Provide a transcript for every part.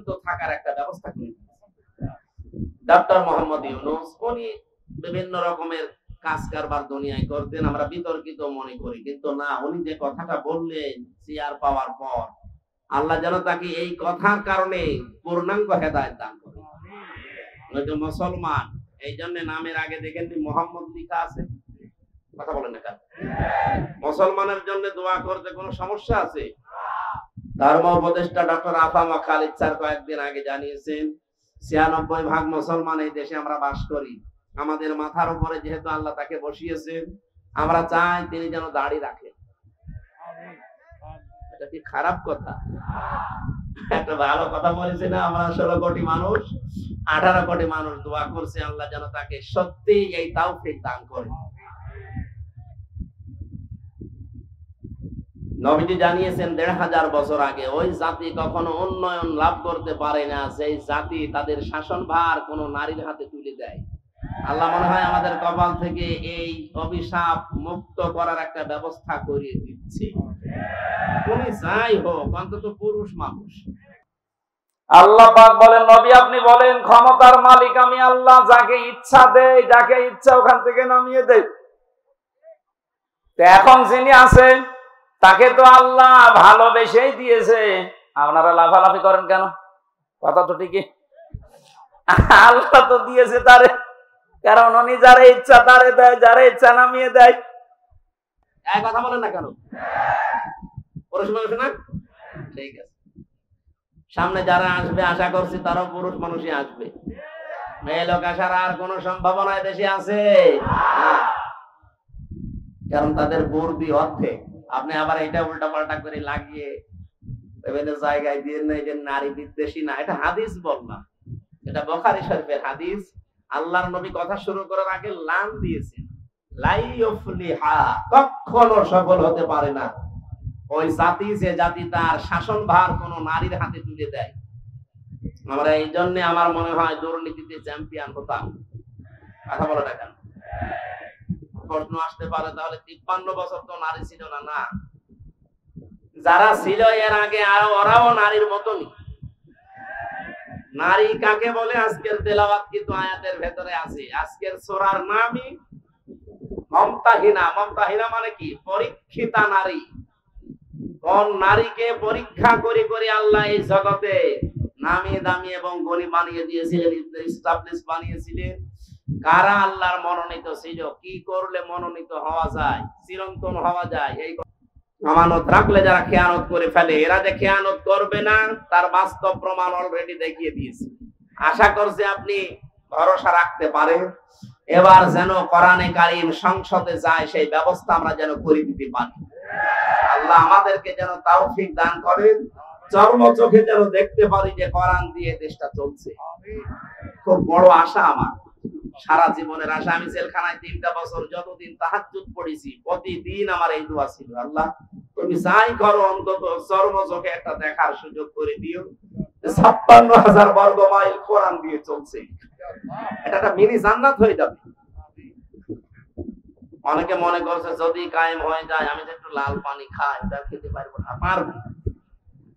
পর্যন্ত থাকার একটা ব্যবস্থা করে ডক্টর মোহাম্মদ ইউনূস উনি বিভিন্ন রকমের কাজ কারবার দুনিয়ায় করতেন, আমরা বিতর্কিত মনে করি, কিন্তু না, উনি যে কথাটা বললেন চেয়ার পাওয়ার পর আল্লাহ যেন তাকে এই কথার কারণে পূর্ণাঙ্গ হেদায়েত দান করে। মুসলমান, এই জন্য নামের আগে দেখেন মোহাম্মদ লেখা আছে, কথা বলেন না কেন? মুসলমানের জন্য দোয়া করতে কোনো সমস্যা আছে? ধর্ম উপদেষ্টা ডক্টর আফামা খালিদ স্যার কয়েকদিন আগে জানিয়েছেন ৯৬% মুসলমান এই দেশে আমরা বাস করি। আমাদের মাথার উপরে যেহেতু আল্লাহ তাকে বসিয়েছেন, আমরা চাই তিনি যেন দাড়ি রাখেন। এটা কি খারাপ কথা? একটা ভালো কথা বলেছে না? আমরা ১৬ কোটি মানুষ, ১৮ কোটি মানুষ দোয়া করছে আল্লাহ যেন তাকে সত্যি এই তাওফিক দান করে। নবীজি জানিয়েছেন ১৫০০ বছর আগে ওই জাতি কখনো উন্নয়ন লাভ করতে পারে না সেই জাতি তাদের শাসনভার কোন নারীর হাতে তুলে দেয়। আল্লাহ মনে হয় আমাদের কপাল থেকে এই অভিশাপ মুক্ত করার একটা ব্যবস্থা করিয়ে দিচ্ছে। উনি যাই হোক, অন্তত পুরুষ মানুষ। আল্লাহ পাক বলেন, নবী আপনি বলেন ক্ষমতার মালিক আমি আল্লাহ, যাকে ইচ্ছা দেই, যাকে ইচ্ছা ওখান থেকে নামিয়ে দেই। এখন যিনি আছেন তাকে তো আল্লাহ ভালোবেসেই দিয়েছে, আপনারা লাফালাফি করেন কেন? কথা তো ঠিকই, আল্লাহ তো দিয়েছে তারে, কারণ উনি যারে ইচ্ছা তারে দেয়, যারে ইচ্ছা নামিয়ে দেয়। এক কথা বলেন না কেন? পুরুষ মানুষ না? ঠিক আছে, সামনে যারা আসবে আশা করছি তারাও পুরুষ মানুষই আসবে। মেয়ে লোক আসার আর কোন সম্ভাবনা দেশে আছে? কারণ তাদের বুদ্ধি অর্ধেক। আপনি আবার এটা উল্টা পাল্টা করে লাগিয়ে বিভিন্ন জায়গায় দিয়ে না যে নারী বিদ্বেষী না, এটা হাদিস বললাম, এটা বুখারী শরীফের হাদিস। আল্লাহর নবী কথা শুরু করার আগে লান দিয়েছেন, লা ইউফলিহা, কখনো সফল হতে পারে না ওই জাতি যে জাতি তার শাসনভার কোন নারীর হাতে তুলে দেয়। আমরা এই জন্য আমার মনে হয় দুর্নীতিতে চ্যাম্পিয়ন হতাম। কথা বলে না কেন? প্রশ্ন আসতে পারে তাহলে ৫৩ বছর তো নারী ছিল না? না, যারা ছিল এর আগে ওরাও নারীর মতনই। নারী কাকে বলে আজকের তেলাওয়াত কিন্তু আয়াতের ভেতরে আছে। আজকের সূরার নামই মুমতাহিনা। মুমতাহিনা মানে কি? পরীক্ষিতা নারী। কোন নারীকে পরীক্ষা করে করে আল্লাহ এই জগতে নামি দামি এবং গনি বানিয়ে দিয়েছিলেন, এস্টাবলিশ বানিয়েছিলেন। কারা আল্লাহর মনোনীত ছিল, কি করলে মনোনীত হওয়া যায়, চিরন্তন হওয়া যায়, এই আমানত রাখলে যারা খেয়ানত করে ফেলে, এরা যে খেয়ানত করবে না তার বাস্তব প্রমাণ অলরেডি দেখিয়ে দিয়েছে। আশা করছি আপনি ভরসা রাখতে পারেন। এবার যেন কোরআনে কারীম সংসদে যায় সেই ব্যবস্থা আমরা যেন করে দিতে পারি। আল্লাহ আমাদেরকে যেন তাওফিক দান করেন, চর্ম চোখে যেন দেখতে পারি যে কোরআন দিয়ে দেশটা চলছে। খুব বড় আশা আমার, সারা জীবনের আশা। আমি জেলখানায় ৩টা বছর যতদিন তাহাজ্জুদ পড়েছি প্রতিদিন আমার এই দোয়া ছিল, আল্লাহ তুমি যাই করো অন্তত চর্ম চোখে একটা দেখার সুযোগ করে দিও ৫৬,০০০ বর্গ মাইল কোরআন দিয়ে চলছে। এটা একটা মিনি জান্নাত হয়ে যাবে। অনেকে মনে করছে যদি কায়েম হয়ে যায় আমি যে একটু লাল পানি খাই ওটা খেতে পারবো না। পারবো,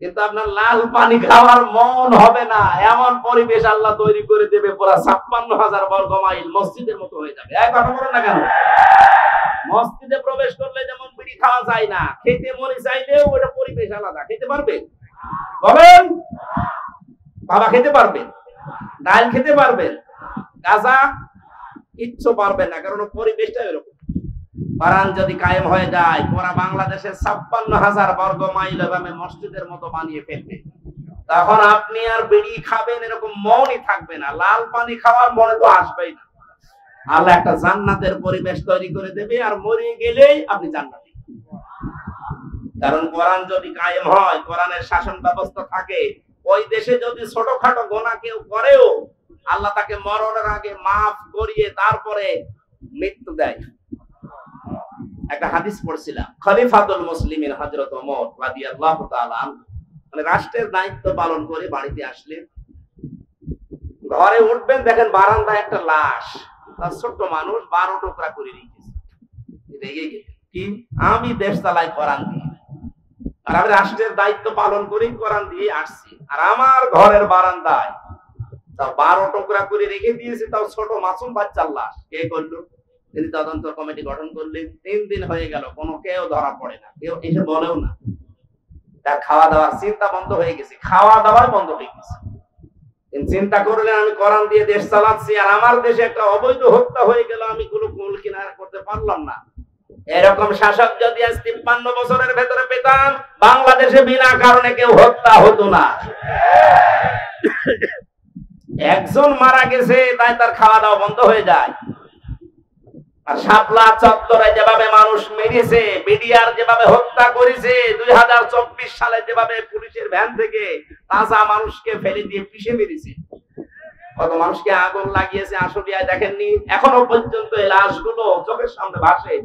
কিন্তু আপনার লাল পানি খাওয়ার মন হবে না। এমন পরিবেশ আল্লাহ তৈরি করে দেবে, পুরো ৫৬,০০০ বর্গ মাইল মসজিদের মতো হয়ে যাবে। এক কথা বলেন না কেন? মসজিদে প্রবেশ করলে যেমন বিড়ি খাওয়া যায় না, খেতে মনে চাইলেও ওটা পরিবেশ আলাদা। খেতে পারবেন? বলেন বাবা, খেতে পারবেন? ডাল খেতে পারবেন? গাঁজা কিচ্ছু পারবেন না, কারণ পরিবেশটা এরকম। কোরআন যদি কায়েম হয়ে যায় পুরা বাংলাদেশের ৫৬,০০০ বর্গ মাইল এভাবে মসজিদের মতো বানিয়ে ফেলবে, তখন আপনি আর বিড়ি খাবেন এরকম মনই থাকবে না, লাল পানি খাওয়ার মনে তো আসবেই না। আল্লাহ একটা জান্নাতের পরিবেশ তৈরি করে দেবে, আর মরে গেলেই আপনি জান্নাতি। কারণ কোরআন যদি কায়েম হয়, কোরআনের শাসন ব্যবস্থা থাকে, ওই দেশে যদি ছোটখাটো গুনাহ কেউ করেও আল্লাহ তাকে মরণের আগে মাফ করিয়ে তারপরে মৃত্যু দেয়। একটা হাদিস পড়ছিলাম, খলিফাতুল মুসলিমিন হযরত ওমর রাদিয়াল্লাহু তাআলা আনহু মানে রাষ্ট্রের দায়িত্ব পালন করে বাড়িতে আসলেন, ঘরে উঠবেন দেখেন বারান্দায় একটা লাশ, তার ছোট্ট মানুষ ১২ টুকরা করে রেখেছে। রেগে গেলেন, কি আমি দেশ চালাই কোরআন দিয়ে, আর আমি রাষ্ট্রের দায়িত্ব পালন করি কোরআন দিয়ে আসছি, আর আমার ঘরের বারান্দায় তাও 12 টুকরা করে রেখে দিয়েছে, তাও ছোট মাসুম বাচ্চার লাশ। কে করলো? তিনি তদন্ত কমিটি গঠন করলেন। 3 দিন হয়ে গেল, কোনো কেউ ধরা পড়ে না, কেউ এসে বলেও না। তার খাওয়া দাওয়ার চিন্তা বন্ধ হয়ে গেছে, খাওয়া দাওয়াই বন্ধ হয়ে গেছে। চিন্তা করলেন আমি কোরআন দিয়ে দেশ চালাচ্ছি, আর আমার দেশে একটা অবৈধ হত্যা হয়ে গেল, আমি কোনো কুল কিনারা করতে পারলাম না। এরকম শাসক যদি আজ 53 বছরের ভেতরে পেতাম, বাংলাদেশে বিনা কারণে কেউ হত্যা হতো না। একজন মারা গেছে তাই তার খাওয়া দাওয়া বন্ধ হয়ে যায়। আর শাপলা চত্বরে যেভাবে মানুষ মেরেছে, বিডিআর যেভাবে হত্যা করেছে, 2024 সালে যেভাবে পুলিশের ভ্যান থেকে তাজা মানুষকে ফেলে দিয়ে পিষে মেরেছে, কত মানুষকে আগুন লাগিয়েছে আশুলিয়ায় দেখেননি? এখনো পর্যন্ত এই লাশগুলো চোখের সামনে ভাসে।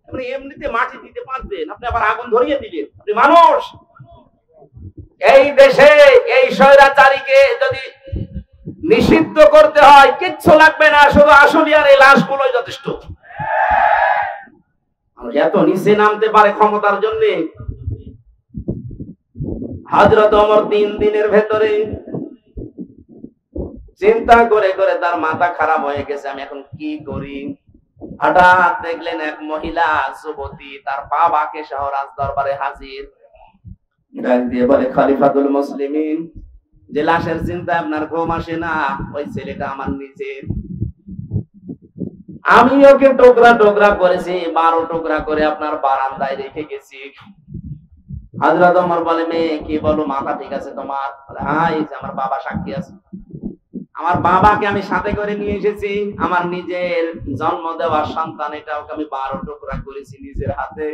আপনি এমনিতে মাটি দিতে পারতেন, আপনি আবার আগুন ধরিয়ে দিলেন। আপনি মানুষ। এই দেশে এই স্বৈরাচারীকে যদি নিষিদ্ধ করতে হয় কিচ্ছু লাগবে না, শুধু আশুলিয়ার এই লাশগুলোই যথেষ্ট। মানুষ এত নিচে নামতে পারে ক্ষমতার জন্য। হযরত ওমর 3 দিনের ভেতরে চিন্তা করে করে তার মাথা খারাপ হয়ে গেছে, আমি এখন কি করি। হঠাৎ দেখলেন এক মহিলা যুবতী তার বাবাকে সহ রাজ দরবারে হাজির। ডাক দিয়ে বলে, খলিফাতুল মুসলিমিন, যে লাশের চিন্তা আপনার ঘুম আসে না, ওই ছেলেটা আমার নিজের। আমি ওকে টুকরা টুকরা করেছি, 12 টুকরা করে আপনার বারান্দায় রেখে গেছি। হযরত ওমর বলে, মেয়ে কি বলো, মাথা ঠিক আছে তোমার? হ্যাঁ, এই যে আমার বাবা সাক্ষী আছে। আমার বাবাকে আমি সাথে করে নিয়ে এসেছি, আমার নিজের জন্ম দেওয়ার সন্তান, এটাকে আমি 12 টুকরা করেছি নিজের হাতে।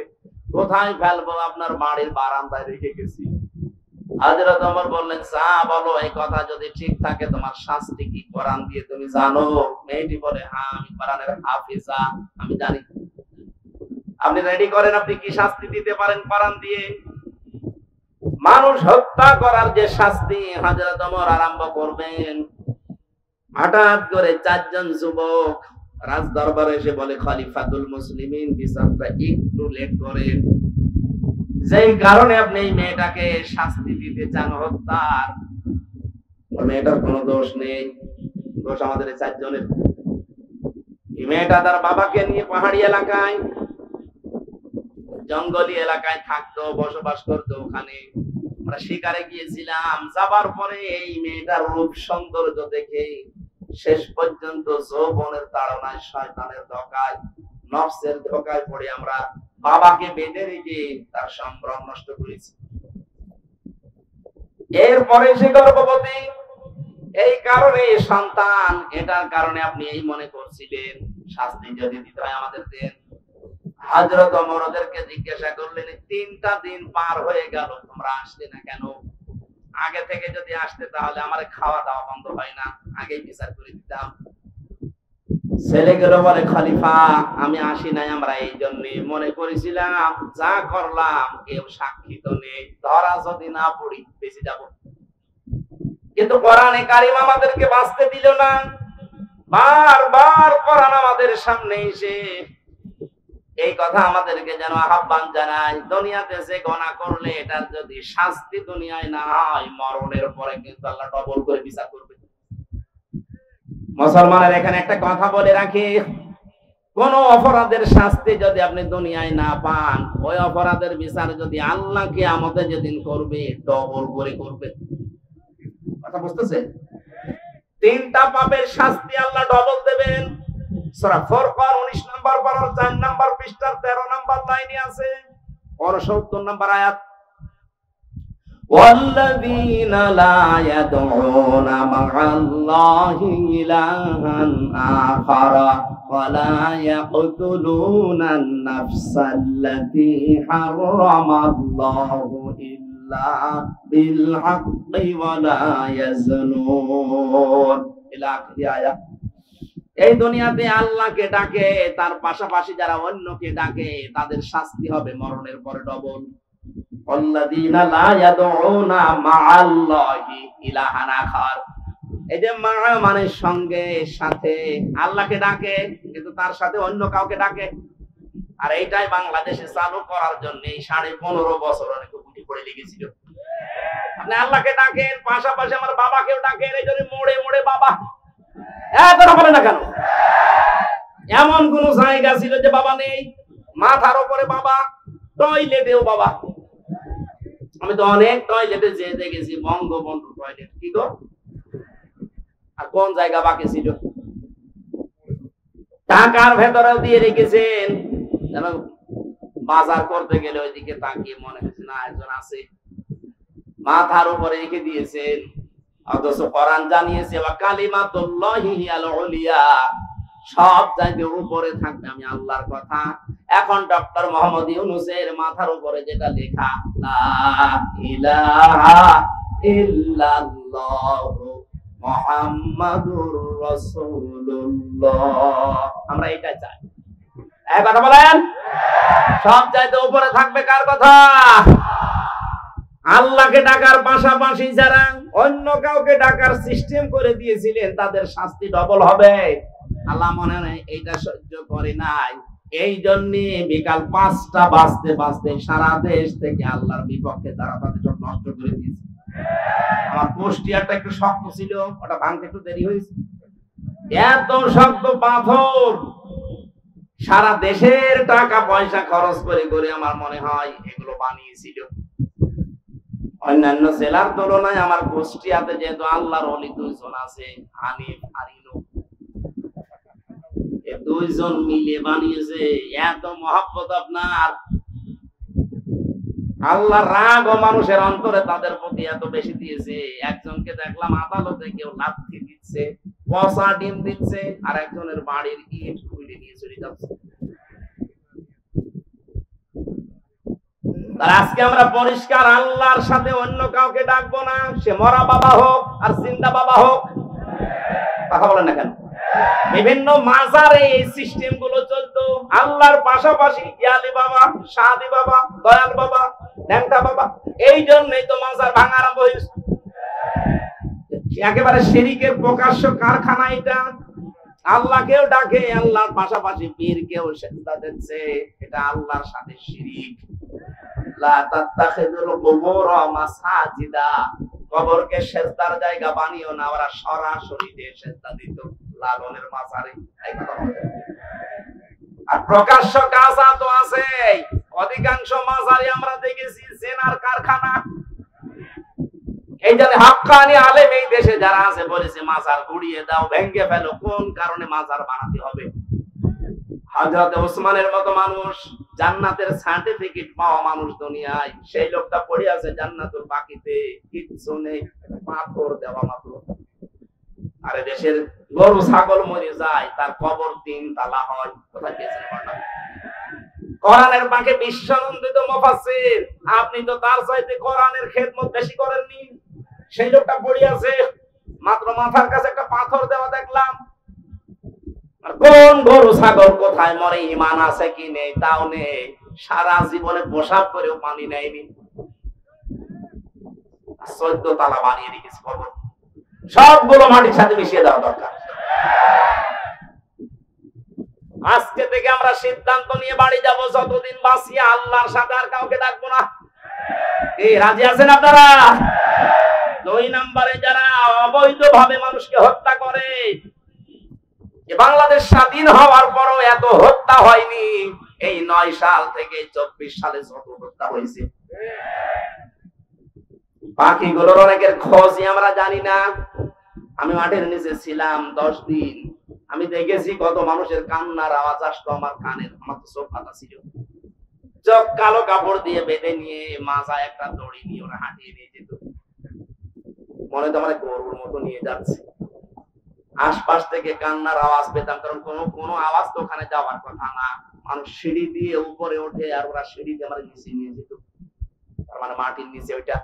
কোথায় ফেলবো? আপনার বাড়ির বারান্দায় রেখে গেছি। হযরত ওমর বললেন, যা বলো, এই কথা যদি ঠিক থাকে তোমার শাস্তি কি কোরআন দিয়ে তুমি জানো? মেয়েটি বলে, হ্যাঁ আমি কোরআনের হাফেজা, আমি জানি। আপনি রেডি করেন, আপনি কি শাস্তি দিতে পারেন কোরআন দিয়ে? মানুষ হত্যা করার যে শাস্তি হযরত ওমর আরম্ভ করবেন। হঠাৎ করে 4 জন যুবক রাজ দরবারে এসে বলে, খলিফাতুল মুসলিমিন, বিচারটা একটু লেট করেন। যেই কারণে আপনি এই মেয়েটাকে শাস্তি দিতে চান হত্যার, মেয়েটার কোনো দোষ নেই, দোষ আমাদের 4 জনের। এই মেয়েটা তার বাবাকে নিয়ে পাহাড়ি এলাকায়, জঙ্গলি এলাকায় থাকতো, বসবাস করতো। ওখানে আমরা শিকারে গিয়েছিলাম। যাবার পরে এই মেয়েটার রূপ সৌন্দর্য দেখে শেষ পর্যন্ত যৌবনের তাড়নায়, শয়তানের ধোঁকায়, নফসের ধোঁকায় পড়ে আমরা বাবাকে বেঁধে রেখে তার সম্ভ্রম নষ্ট করেছি। এরপরে সে গর্ভবতী, এই কারণে সন্তান, এটার কারণে আপনি এই মনে করছিলেন শাস্তি যদি দিতে হয় আমাদের দেন। হযরত ওমর ওদেরকে জিজ্ঞাসা করলেন, 3টা দিন পার হয়ে গেল, তোমরা আসলে না কেন? আগে থেকে যদি আসতে তাহলে আমার খাওয়া দাওয়া বন্ধ হয় না, আগেই বিচার করে দিতাম। ছেলেগুলো বলে, খলিফা আমি আসি নাই, আমরা এই জন্য মনে করেছিলাম যা করলাম কেউ সাক্ষী তো নেই, ধরা যদি না পড়ি বেঁচে যাব। কিন্তু কোরআনে কারিম আমাদেরকে বাঁচতে দিল না। বারবার কোরআন আমাদের সামনে এসে এই কথা আমাদেরকে যেন আহ্বান জানায়, দুনিয়াতে যে গুনাহ করলে এটার যদি শাস্তি দুনিয়ায় না হয়, মরণের পরে কিন্তু আল্লাহ ডবল করে বিচার করবে। মুসলমানের এখানে একটা কথা বলে রাখি, কোন অপরাধের শাস্তি যদি আপনি দুনিয়ায় না পান, ওই অপরাধের বিচার যদি আল্লাহ কিয়ামতে যেদিন করবে, ডবল করে করবে। কথা বুঝতেছেন? 3টা পাপের শাস্তি আল্লাহ ডবল দেবেন। সূরা ফুরকান 19 নম্বর পারার 4 নম্বর পৃষ্ঠার 13 নম্বর লাইনে আছে, 69 নম্বর আয়াত। والذين لا يدعون مع الله إلها آخر ولا يقتلون النفس التي حرم الله إلا بالحق ولا يزنون إلى آخر آية। এই দুনিয়াতে আল্লাহকে ডাকে, তার পাশাপাশি যারা অন্যকে ডাকে তাদের শাস্তি হবে মরণের পরে ডবল। আল্লাযীনা লা ইয়াদউনা মা'আল্লাহি ইলাহান আখার, এই যে মা মানে সঙ্গে, সাথে, আল্লাহকে ডাকে কিন্তু তার সাথে অন্য কাউকে ডাকে। আর এইটাই বাংলাদেশে চালু করার জন্য 15.5 বছর অনেক গুটি পড়ে লেগেছিল। আপনি আল্লাহকে ডাকেন, পাশাপাশি আমার বাবাকেও ডাকেন, এই জন্য মোড়ে মোড়ে বাবা। কথা বলে না কেন? এমন কোন জায়গা ছিল যে বাবা নেই? মাথার উপরে বাবা, টয়লেটেও বাবা। আমি তো অনেক টয়লেটে যেয়ে দেখেছি, বঙ্গবন্ধু টয়লেট, কি গো? আর কোন জায়গা বাকি ছিল? টাকার ভেতরেও দিয়ে রেখেছেন, যেন বাজার করতে গেলে ওইদিকে তাকিয়ে মনে হচ্ছে না একজন আছে। মাথার উপরে রেখে দিয়েছেন, অথচ কোরআন জানিয়েছে ওয়া কালিমাতুল্লাহি হিয়াল উলিয়া, সব জায়গায় উপরে থাকবে আমি আল্লাহর কথা। এখন ডক্টর মোহাম্মদ ইউনূসের মাথার উপরে যেটা লেখা, লা ইলাহা ইল্লাল্লাহু মুহাম্মাদুর রাসূলুল্লাহ, আমরা এটাই চাই। এই কথা বলেন, সব চাইতে উপরে থাকবে কার কথা? আল্লাহকে ডাকার পাশাপাশি যারা অন্য কাউকে ডাকার সিস্টেম করে দিয়েছিলেন তাদের শাস্তি ডবল হবে। আল্লাহ মনে হয় এইটা সহ্য করে নাই, এই জন্য বিকাল 5টা বাজতে বাজতে সারা দেশ থেকে আল্লাহর বিপক্ষে তারা তাদের সব নষ্ট করে দিয়েছে। আমার কুষ্টিয়ারটা একটু শক্ত ছিল, ওটা ভাঙতে একটু দেরি হয়েছে। এত শক্ত পাথর, সারা দেশের টাকা পয়সা খরচ করে করে আমার মনে হয় এগুলো বানিয়েছিল। অন্যান্য জেলার তুলনায় আমার কুষ্টিয়াতে যেহেতু আল্লাহর ওলি 2 জন আছে, হানিফ আর ইনু, এই 2 জন মিলে বানিয়েছে। এত মহব্বত আপনার, আল্লাহর রাগ ও মানুষের অন্তরে তাদের প্রতি এত বেশি দিয়েছে। একজনকে দেখলাম আদালতে কেউ লাথি দিচ্ছে, পচা ডিম দিচ্ছে, আর একজনের বাড়ির ইট খুলে নিয়ে চলে যাচ্ছে। আজকে আমরা পরিষ্কার আল্লাহর সাথে অন্য কাউকে ডাকবো না, সে মরা বাবা হোক আর জিন্দা বাবা হোক। কথা বলেন না কেন? বিভিন্ন মাজারে এই সিস্টেম গুলো চলতো, আল্লাহর পাশাপাশি ইয়ালি বাবা, সাদি বাবা, দয়াল বাবা, ন্যাংটা বাবা। এই জন্যই তো মাজার ভাঙা আরম্ভ হয়েছে। একেবারে শিরকের প্রকাশ্য কারখানা এটা। আল্লাহকেও ডাকে, আল্লাহর পাশাপাশি পীরকেও সেজদা দিচ্ছে, এটা আল্লাহর সাথে শিরক। লা তাত্তাখিযুল কুবুর মাসাজিদা, কবরকে সেজদার জায়গা বানিও না। ওরা সরাসরি যে সেজদা দিত লালনের মাজারে। আর প্রকাশ্য কাজা তো আছে, অধিকাংশ মাজারে আমরা দেখেছি জেনার কারখানা। এই জন্য হাক্কানি আলেম এই দেশে যারা আছে বলেছে মাজার গুড়িয়ে দাও, ভেঙে ফেলো। কোন কারণে মাজার বানাতে হবে? হযরত ওসমানের মতো মানুষ, জান্নাতের সার্টিফিকেট পাওয়া মানুষ দুনিয়ায়, সেই লোকটা পড়ে আছে জান্নাতুল বাকিতে, কিচ্ছু নেই, পাথর দেওয়া মাত্র। আরে দেশের গরু ছাগল মরে যায়, তার কবর 3 তালা হয়। কোথায় গেছেন বর্ণনা? কোরআনের বাঁকে বিশ্বনন্দিত মুফাসসির, আপনি তো তার চাইতে কোরআনের খেদমত বেশি করেননি। সেই লোকটা পড়ে আছে, মাত্র মাথার কাছে একটা পাথর দেওয়া দেখলাম। কোন গরু ছাগল কোথায় মরে, ঈমান আছে কি নেই তাও নেই, সারা জীবনে পোশাক করেও পানি নেয়নি। 14 তালা বানিয়ে রেখেছে কবর, সবগুলো মাটির সাথে মিশিয়ে দেওয়া দরকার। আজকে থেকে আমরা সিদ্ধান্ত নিয়ে বাড়ি যাব, যতদিন বাঁচি আল্লাহর সাথে আর কাউকে ডাকবো না। এই রাজি আছেন আপনারা? 2 নম্বরে যারা অবৈধভাবে মানুষকে হত্যা করে, বাংলাদেশ স্বাধীন হওয়ার পরও এত হত্যা হয়নি। এই 9 সাল থেকে 24 সালে যত হত্যা হয়েছে, বাকিগুলোর অনেকের খোঁজই আমরা জানি না। আমি মাঠের নিচে ছিলাম 10 দিন, আমি দেখেছি কত মানুষের কান্নার আওয়াজ আসতো আমার কানের। আমার তো চোখ পাতা ছিল, চোখ কালো কাপড় দিয়ে বেঁধে নিয়ে মাথায় একটা দড়ি নিয়ে ওরা হাঁটিয়ে নিয়ে যেত, মনে তো আমার গরুর মতো নিয়ে যাচ্ছে। আশপাশ থেকে কান্নার আওয়াজ পেতাম, কারণ কোনো আওয়াজ তো ওখানে যাওয়ার কথা না। মানুষ সিঁড়ি দিয়ে উপরে ওঠে, আর ওরা সিঁড়ি দিয়ে আমার নিচে নিয়ে যেত, তার মানে মাটির নিচে। ওইটা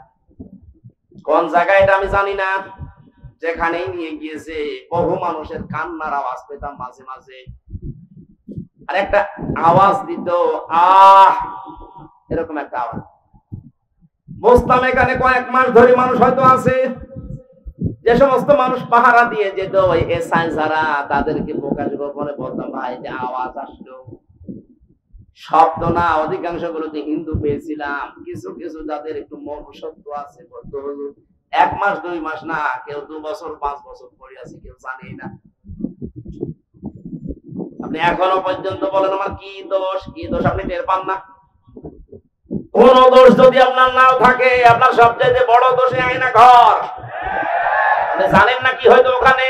কোন জায়গায় এটা আমি জানি না, যেখানেই নিয়ে গিয়েছে বহু মানুষের কান্নার আওয়াজ পেতাম মাঝে মাঝে। আর একটা আওয়াজ দিত, আহ, এরকম একটা আওয়াজ বুঝতাম। এখানে কয়েক মাস ধরে মানুষ হয়তো আছে, যে সমস্ত মানুষ পাহারা দিয়ে যেত ওই এসআই যারা, তাদেরকে প্রকাশ গোপনে বলতাম, ভাই যে আওয়াজ আসলো শব্দ না, অধিকাংশ গুলোতে হিন্দু পেয়েছিলাম। কিছু কিছু যাদের একটু মনুষ্যত্ব আছে, বলতো 1 মাস 2 মাস না, কেউ 2 বছর 5 বছর পড়ে আছে, কেউ জানেই না। আপনি এখনো পর্যন্ত বলেন আমার কি দোষ, কি দোষ, আপনি টের পান না। কোন দোষ যদি আপনার নাও থাকে, আপনার সবচাইতে বড় দোষে আয়না ঘর। আপনি জানেন না কি হয়তো ওখানে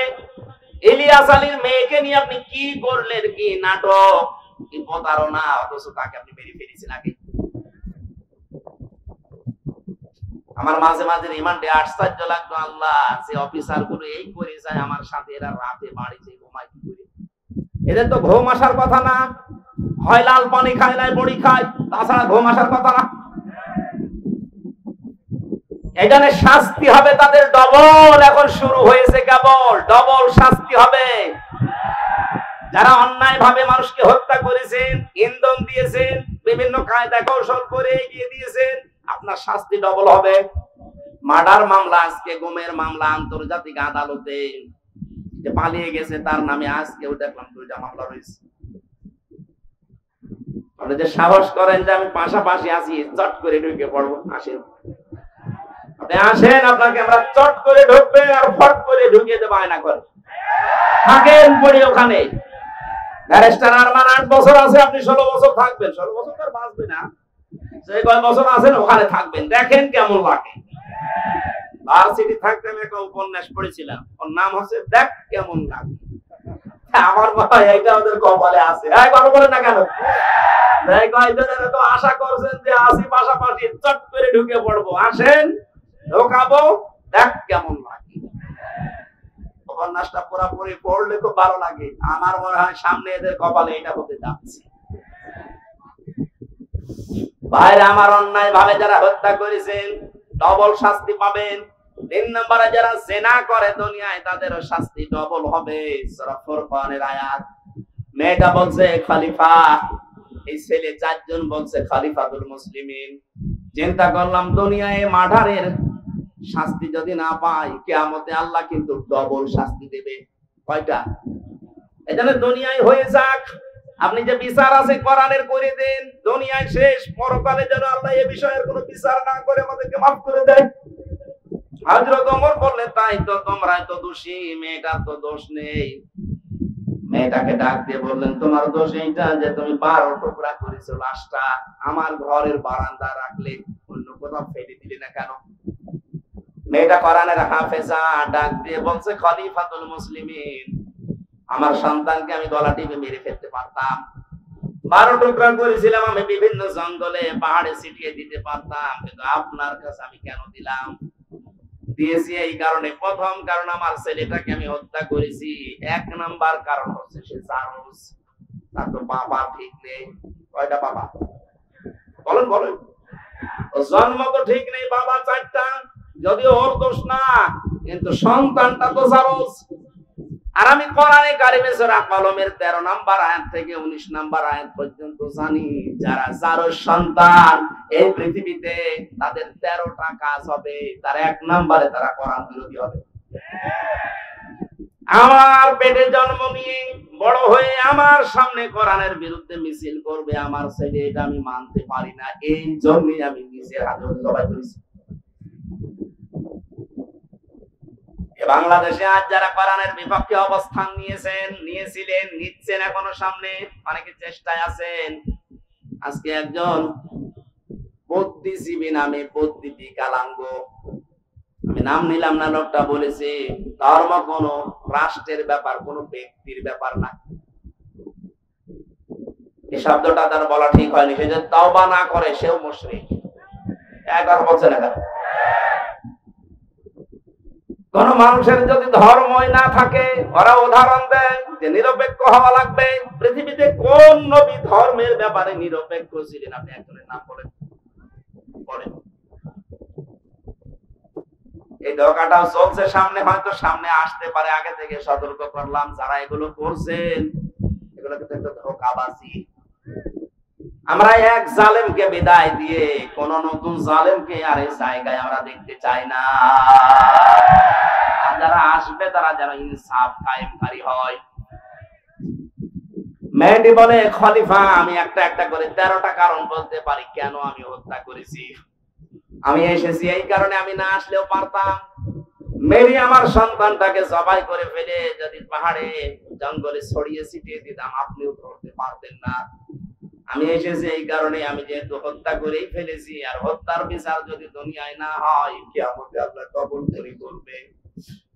ইলিয়াস আলীর মেয়েকে নিয়ে আপনি কি করলেন, কি নাটক, কি প্রতারণা, অথচ তাকে আপনি মেরে ফেলেছেন আগে। আমার মাঝে মাঝে রিমান্ডে আশ্চর্য লাগতো, আল্লাহ, যে অফিসার গুলো এই করে যায় আমার সাথে, এরা রাতে বাড়িতে ঘুমায় কি করে? এদের তো ঘুম আসার কথা না, হয় লাল পানি খায় নাই বড়ি খায়, তাছাড়া ঘুম আসার কথা না। এখানে শাস্তি হবে তাদের ডবল, এখন শুরু হয়েছে, কেবল ডবল শাস্তি হবে। যারা অন্যায় ভাবে মানুষকে হত্যা করেছেন, ইন্ধন দিয়েছেন, বিভিন্ন কায়দা কৌশল করে এগিয়ে দিয়েছেন, আপনার শাস্তি ডবল হবে। মার্ডার মামলা, আজকে গুমের মামলা আন্তর্জাতিক আদালতে, যে পালিয়ে গেছে তার নামে আজকেও দেখলাম 2টা মামলা রয়েছে। আপনি যে সাহস করেন যে আমি পাশাপাশি আছি, চট করে ঢুকে পড়বো, আসেন, আপনি আসেন, আপনাকে আমরা চট করে ঢুকবে আর ফট করে ঢুকিয়ে দেবো আয়না করে। থাকেন পড়ি ওখানে। ব্যারিস্টার আরমান 8 বছর আছে, আপনি 16 বছর থাকবেন। 16 বছর তো আর বাঁচবে না, যে কয় বছর আছেন ওখানে থাকবেন, দেখেন কেমন লাগে। ভার্সিটি থাকতে আমি একটা উপন্যাস পড়েছিলাম, ওর নাম হচ্ছে দেখ কেমন লাগে। আমার ভাই এইটা ওদের কপালে আছে। এই গল্প বলেন না কেন? দেখ কয়জনের তো আশা করছেন যে আসি পাশাপাশি, চট করে ঢুকে পড়বো, আসেন, ঢোকাবো, দেখ কেমন লাগে। উপন্যাসটা পুরোপুরি পড়লে খুব ভালো লাগে। আমার মনে হয় সামনে এদের কপালে এটা হতে যাচ্ছে। ভাইরা আমার, অন্যায় ভাবে যারা হত্যা করেছেন ডবল শাস্তি পাবেন। 3 নম্বরে যারা জেনা করে দুনিয়ায়, তাদেরও শাস্তি ডবল হবে। সূরা ফুরকানের আয়াত। মেয়েটা বলছে খলিফা, এই ছেলে 4 জন বলছে খলিফাতুল মুসলিমিন। চিন্তা করলাম দুনিয়ায় মার্ডারের শাস্তি যদি না পাই, কিয়ামতে আল্লাহ কিন্তু ডবল শাস্তি দেবে। কয়টা? এজন্য দুনিয়ায় হয়ে যাক, আপনি যে বিচার আছে কোরআনের করে দেন, দুনিয়ায় শেষ, পরকালে যেন আল্লাহ এই বিষয়ের কোনো বিচার না করে আমাদেরকে মাফ করে দেয়। হযরত ওমর বললেন, তাই তো, তোমরাই তো দোষী, মেয়েটার তো দোষ নেই। মেয়েটাকে ডাক দিয়ে বললেন, তোমার দোষ এইটা যে তুমি 12 টুকরা করেছো লাশটা, আমার ঘরের বারান্দা রাখলে, অন্য কোথাও ফেলে দিলে না কেন? মেয়েটা কোরআনের হাফেজা, ডাক দিয়ে বলছে, খলিফাতুল মুসলিমিন, আমার সন্তানকে আমি গলা টিপে মেরে ফেলতে পারতাম। 12 টুকরা করেছিলাম আমি, বিভিন্ন জঙ্গলে পাহাড়ে ছিটিয়ে দিতে পারতাম, কিন্তু আপনার কাছে আমি কেন দিলাম? দিয়েছি এই কারণে, প্রথম কারণ আমার ছেলেটাকে আমি হত্যা করেছি, 1 নাম্বার কারণ হচ্ছে সে জারজ, তার তো বাবা ঠিক নেই। কয়টা বাবা? বলেন বলেন। জন্ম তো ঠিক নেই, বাবা 4টা, যদিও ওর দোষ না, কিন্তু সন্তানটা তো জারজ। আর আমি কোরআনে কারিমে সূরা কলমের 13 নাম্বার আয়াত থেকে 19 নাম্বার আয়াত পর্যন্ত জানি, যারা জারজ সন্তান এই পৃথিবীতে তাদের 13টা কাজ হবে, তার 1 নাম্বারে তারা কোরআন বিরোধী হবে। আমার পেটে জন্ম নিয়ে বড় হয়ে আমার সামনে কোরআনের বিরুদ্ধে মিছিল করবে আমার ছেলে, এটা আমি মানতে পারি না। এই জন্যই আমি নিজের হাতে জবাই করেছি। বাংলাদেশে আজ যারা কোরআনের বিপক্ষে অবস্থান নিয়েছিলেন, নিচ্ছেন, এখনো সামনে অনেকে চেষ্টায় আছেন। আজকে একজন বুদ্ধিজীবী নামে, বুদ্ধিজীবী কালাঙ্গ, আমি নাম নিলাম না, লোকটা বলেছে ধর্ম কোন রাষ্ট্রের ব্যাপার, কোন ব্যক্তির ব্যাপার না। এই শব্দটা তার বলা ঠিক হয়নি। সে যে তওবা না করে সেও মুশরিক। একবার বলছে না কেন? কোন মানুষের যদি ধর্মই না থাকে, ওরা উদাহরণ দেয় যে নিরপেক্ষ হওয়া লাগবে। পৃথিবীতে কোন নবী ধর্মের ব্যাপারে নিরপেক্ষ ছিলেন? আপনি একজনের নাম বলেন। এই ধোঁকাটাও চলছে সামনে, হয়তো সামনে আসতে পারে, আগে থেকে সতর্ক করলাম। যারা এগুলো করছেন, এগুলো কিন্তু একটা ধোঁকাবাজি। আমরা এক জালেমকে বিদায় দিয়ে কোন নতুন জালেমকে আর এই জায়গায় আমরা দেখতে চাই না। যারা আসবে তারা যেন ইনসাফ কায়েমকারী হয়। মেহেদী বলে, খলিফা আমি একটা একটা করে 13টা কারণ বলতে পারি কেন আমি হত্যা করেছি। আমি এসেছি এই কারণে, আমি না আসলেও পারতাম। মেরি আমার সন্তানটাকে জবাই করে ফেলে যদি পাহাড়ে জঙ্গলে ছড়িয়ে ছিটিয়ে দিতাম, আপনিও ধরতে পারতেন না। আমি এসেছি এই কারণে, আমি যেহেতু হত্যা করেই ফেলেছি, আর হত্যার বিচার যদি দুনিয়ায় না হয়, কিয়ামতে আল্লাহ কবুল করবে।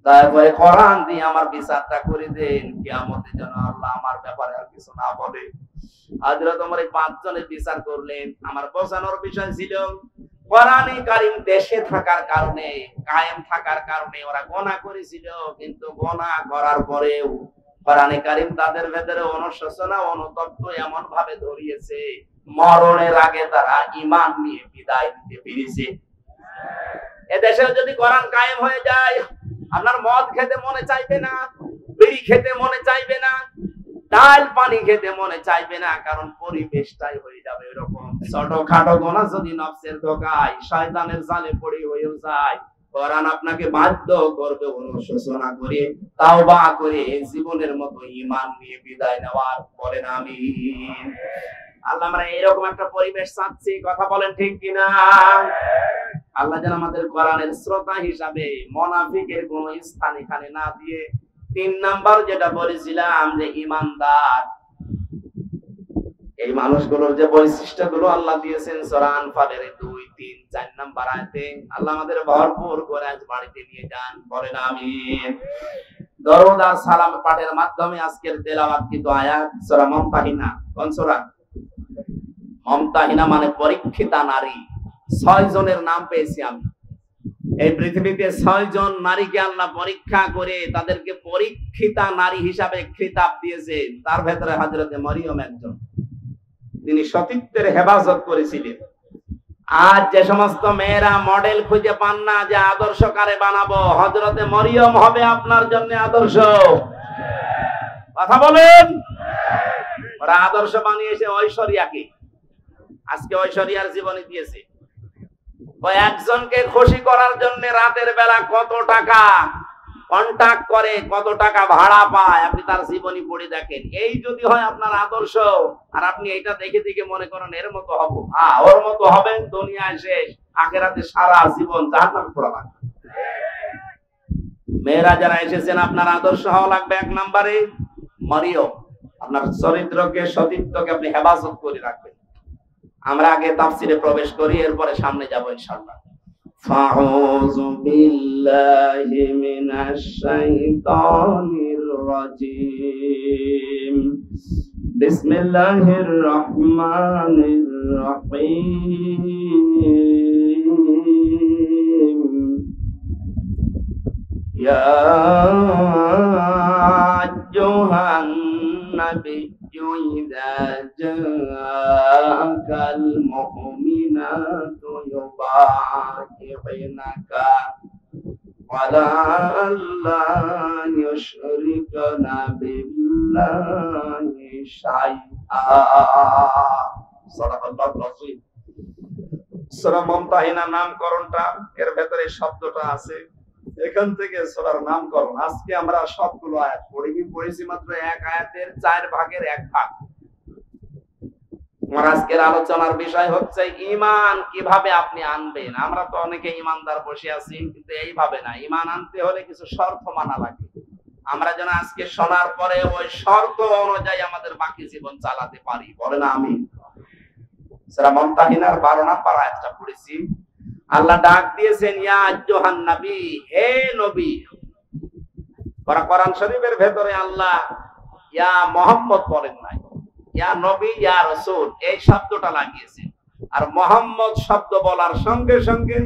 তারপরে কোরআন দিয়ে আমার বিচারটা করে দেন, কিয়ামতে যেন আল্লাহ আমার ব্যাপারে আর কিছু না বলে। হযরত ওমর এই 5 জনের বিচার করলেন। আমার বোঝানোর বিষয় ছিল, কোরআনে কারীম দেশে থাকার কারণে, কায়েম থাকার কারণে ওরা গুনাহ করেছিল, কিন্তু গুনাহ করার পরেও কোরআনে কারীম তাদের ভেতরে অনুশোচনা, অনুতপ্ত এমন ভাবে ধরিয়েছে, মরণের আগে তারা ঈমান নিয়ে বিদায় দিতে পেরেছে। এদেশে যদি কোরআন কায়েম হয়ে যায়, আপনার মদ খেতে মনে চাইবে না, বিড়ি খেতে মনে চাইবে না, ডাল পানি খেতে মনে চাইবে না, কারণ পরিবেশটাই হয়ে যাবে এরকম। ছোটখাটো গুনাহ যদি নফসের ধোঁকায়, শয়তানের জালে পড়ে হয়ে যায়, কোরআন আপনাকে বাধ্য করবে অনুশোচনা করে, তাওবা করে জীবনের মতো ঈমান নিয়ে বিদায় নেওয়ার। বলেন আমিন। আল্লাহ আমরা এরকম একটা পরিবেশ চাচ্ছি, কথা বলেন ঠিক কিনা? আল্লাহ যেন আমাদের কোরআনের শ্রোতা হিসাবে মুনাফিকের কোন স্থান এখানে না দিয়ে, 3 নাম্বার যেটা বলেছিলাম যে ঈমানদার, এই মানুষগুলোর যে বৈশিষ্ট্যগুলো আল্লাহ দিয়েছেন সূরা আনফালের 2, 3, 4 নাম্বার আয়াতে, আল্লাহ আমাদের ভরপুর করে আজ বাড়িতে নিয়ে যান। বলেন আমিন। দরুদ আর সালাম পাঠের মাধ্যমে আজকের তেলাওয়াতকৃত আয়াত সূরা মুমতাহিনা। কোন সূরা? মুমতাহিনা মানে পরীক্ষিতা নারী। 6 জনের নাম পেয়েছি আমি। এই পৃথিবীতে 6 জন নারীকে আল্লাহ পরীক্ষা করে তাদেরকে পরীক্ষিতা নারী হিসাবে খেতাব দিয়েছে। তার ভেতরে হযরতে মরিয়ম একজন, তিনি সতীত্বের হেফাজত করেছিলেন। আজ যে সমস্ত মেয়েরা মডেল খুঁজে পান না যে আদর্শ কারে বানাবো, হযরতে মরিয়ম হবে আপনার জন্য আদর্শ। কথা বলেন। ওরা আদর্শ বানিয়েছে ঐশ্বরিয়াকে। আজকে ঐশ্বরিয়ার জীবনী দিয়েছে। ওই একজনকে খুশি করার জন্য রাতের বেলা কত টাকা কন্টাক্ট করে, কত টাকা ভাড়া পায়, আপনি তার জীবনী পড়ে দেখেন। এই যদি হয় আপনার আদর্শ, আর আপনি এটা দেখে দেখে মনে করেন এর মতো হব, ওর মতো হবেন, দুনিয়ায় শেষ, আখিরাতে সারা জীবন জাহান্নামে পোড়া লাগবে। মেয়েরা যারা এসেছেন, আপনার আদর্শ হওয়া লাগবে 1 নম্বরে মরিয়ম। আপনার চরিত্রকে, সতীত্বকে আপনি হেফাজত করে রাখবেন। আমরা আগে তাফসিরে প্রবেশ করি, এরপরে সামনে যাব ইনশাআল্লাহ। ফাউযু বিল্লাহি মিনাশ শাইতানির রাজীম। বিসমিল্লাহির রাহমানির রাহিম। ইয়া আইয়ুহান নাবিয়্যু ইযা জাআকাল মুমিনাতু ইউবাইয়িনাকা ওয়ালা আল্লা ইউশরিকানা বিল্লাহি শাইআ। সাদাকাল্লাহুল আযীম। সূরা মুমতাহিনা নামকরণটা, এর ভেতরে শব্দটা আছে, এখান থেকে সূরার নামকরণ। আজকে আমরা সবগুলো আয়াত পড়েছি মাত্র 1 আয়াতের 4 ভাগের 1 ভাগ। আমার আজকের আলোচনার বিষয় হচ্ছে ঈমান কিভাবে আপনি আনবেন। আমরা তো অনেকে ঈমানদার বসে আছি, কিন্তু এইভাবে না। ঈমান আনতে হলে কিছু শর্ত মানা লাগে। আমরা যেন আজকে শোনার পরে ওই শর্ত অনুযায়ী আমাদের বাকি জীবন চালাতে পারি। বলেন আমিন। সূরা মুমতাহিনার 12 নম্বর আয়াতটা পড়েছি। আল্লাহ ডাক দিয়েছেন, ইয়া আইয়ুহান নবী, হে নবী। কোরআন শরীফের ভেতরে আল্লাহ ইয়া মুহাম্মদ বলেন নাই, ইয়া নবী, ইয়া রাসূল এই শব্দটা লাগিয়েছেন। আর মুহাম্মদ শব্দ বলার সঙ্গে সঙ্গে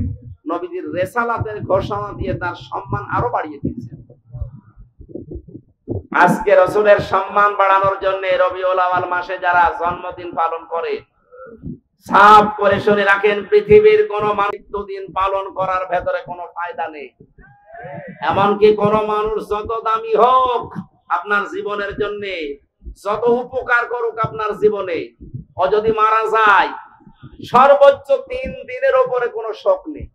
নবীজির রিসালাতের ঘোষণা দিয়ে তার সম্মান আরো বাড়িয়ে দিয়েছেন। আজকে রাসূলের সম্মান বাড়ানোর জন্য রবিউল আউয়াল মাসে যারা জন্মদিন পালন করে, সাফ করে শুনে রাখেন, পৃথিবীর কোন মানুষ দিন পালন করার ভেতরে কোনো ফায়দা নেই। এমনকি কোন মানুষ যত দামি হোক আপনার জীবনের জন্য, যত উপকার করুক আপনার জীবনে, ও যদি মারা যায় সর্বোচ্চ 3 দিনের উপরে কোনো শোক নেই।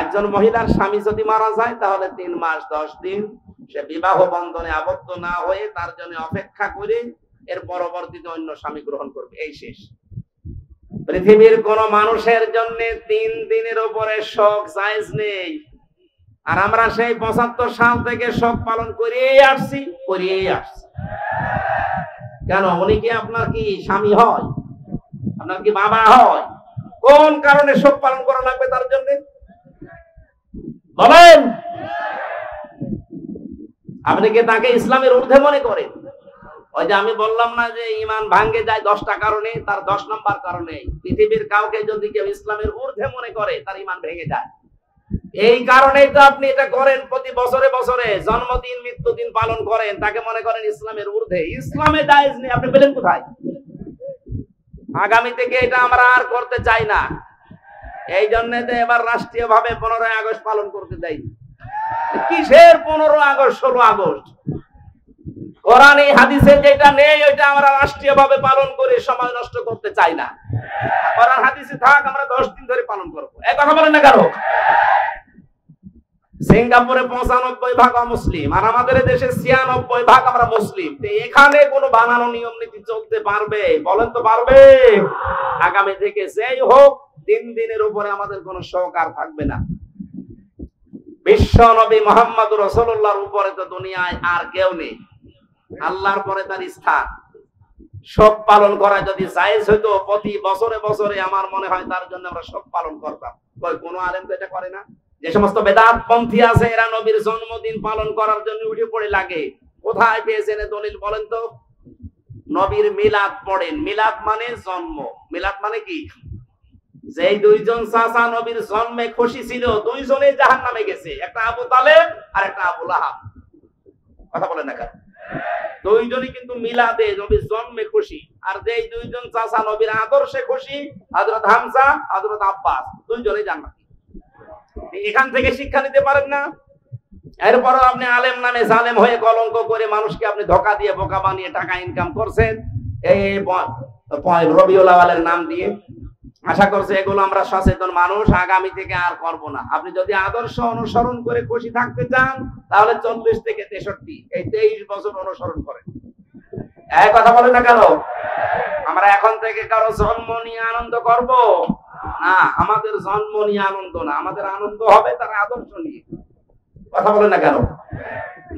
একজন মহিলার স্বামী যদি মারা যায় তাহলে 3 মাস 10 দিন সে বিবাহ বন্ধনে আবদ্ধ না হয়ে তার জন্য অপেক্ষা করে এর পরবর্তীতে অন্য স্বামী গ্রহণ করবে, এই শেষ। পৃথিবীর কোন মানুষের জন্য 3 দিনের উপরে শোক জায়েজ নেই। আর আমরা সেই 75 সাল থেকে শোক পালন করিয়েই আসছি। কেন? উনি কি আপনার কি স্বামী হয়? আপনার কি বাবা হয়? কোন কারণে শোক পালন করা লাগবে তার জন্য বলেন? আপনি কি তাকে ইসলামের ঊর্ধ্বে মনে করেন? ওই যে আমি বললাম না যে ঈমান ভাঙ্গে যায় 10টা কারণে, তার 10 নম্বর কারণে পৃথিবীর কাউকে যদি কেউ ইসলামের ঊর্ধ্বে মনে করে তার ঈমান ভেঙে যায়। এই কারণেই তো আপনি এটা করেন, প্রতি বছরে বছরে জন্মদিন মৃত্যুদিন পালন করেন, তাকে মনে করেন ইসলামের ঊর্ধ্বে। ইসলামে জায়েজ নেই, আপনি পেলেন কোথায়? আগামী থেকে এটা আমরা আর করতে চাই না। এই জন্য তো এবার রাষ্ট্রীয় ভাবে 15ই আগস্ট পালন করতে দেয়। কিসের 15 আগস্ট 16 আগস্ট? কোরআনে হাদিসে যেটা নেই ওইটা আমরা রাষ্ট্রীয় ভাবে পালন করে সময় নষ্ট করতে চাই না। কোরআন হাদিসে থাক, আমরা 10 দিন ধরে পালন করব। এই কথা বলেন না কেন? সিঙ্গাপুরে 95% মুসলিম, আর আমাদের দেশে 96% আমরা মুসলিম। এখানে কোনো বানানো নিয়ম নীতি চলতে পারবে? বলেন তো পারবে? আগামী থেকে যেই হোক 3 দিনের উপরে আমাদের কোনো শোক আর থাকবে না। বিশ্ব নবী মুহাম্মদুর রাসূলুল্লাহর উপরে তো দুনিয়ায় আর কেউ নেই, আল্লাহর পরে তার স্থান। শোক পালন করা যদি জায়েজ হইতো প্রতি বছরে বছরে আমার মনে হয় তার জন্য আমরা শোক পালন করতাম। কোন আলেম তো এটা করে না। যে সমস্ত বেদাত পন্থী আছে এরা নবীর জন্মদিন পালন করার জন্য উঠে পড়ে লাগে। কোথায় পেয়েছেন দলিল বলেন তো? নবীর মিলাদ পড়েন। মিলাদ মানে জন্ম। মিলাদ মানে কি? যেই 2 জন চাচা নবীর জন্মে খুশি ছিল, 2 জনেই জাহান্নামে গেছে, একটা আবু তালেব আর একটা আবু লাহাব। কথা বলেন না কেন? 2 জনই কিন্তু মিলাদে নবীর জন্মে খুশি। আর যেই 2 জন চাচা নবীর আদর্শে খুশি, হযরত হামজা হযরত আব্বাস, 2 জনেই জান্নাতি। এখান থেকে শিক্ষা নিতে পারেন না? এরপর আপনি আলেম নামে জালেম হয়ে কলঙ্ক করে মানুষকে আপনি ধোঁকা দিয়ে বোকা বানিয়ে টাকা ইনকাম করছেন এই রবিউল আউয়ালের নাম দিয়ে। আশা করছি এগুলো আমরা সচেতন মানুষ আগামী থেকে আর করব না। আপনি যদি আদর্শ অনুসরণ করে খুশি থাকতে চান তাহলে 40 থেকে 63 এই 23 বছর অনুসরণ করেন। এই কথা বলেন না কেন? আমরা এখন থেকে কারো জন্ম নিয়ে আনন্দ করব না। আমাদের জন্ম নিয়ে আনন্দ না, আমাদের আনন্দ হবে তার আদর্শ নিয়ে। কথা বলেন না কেন?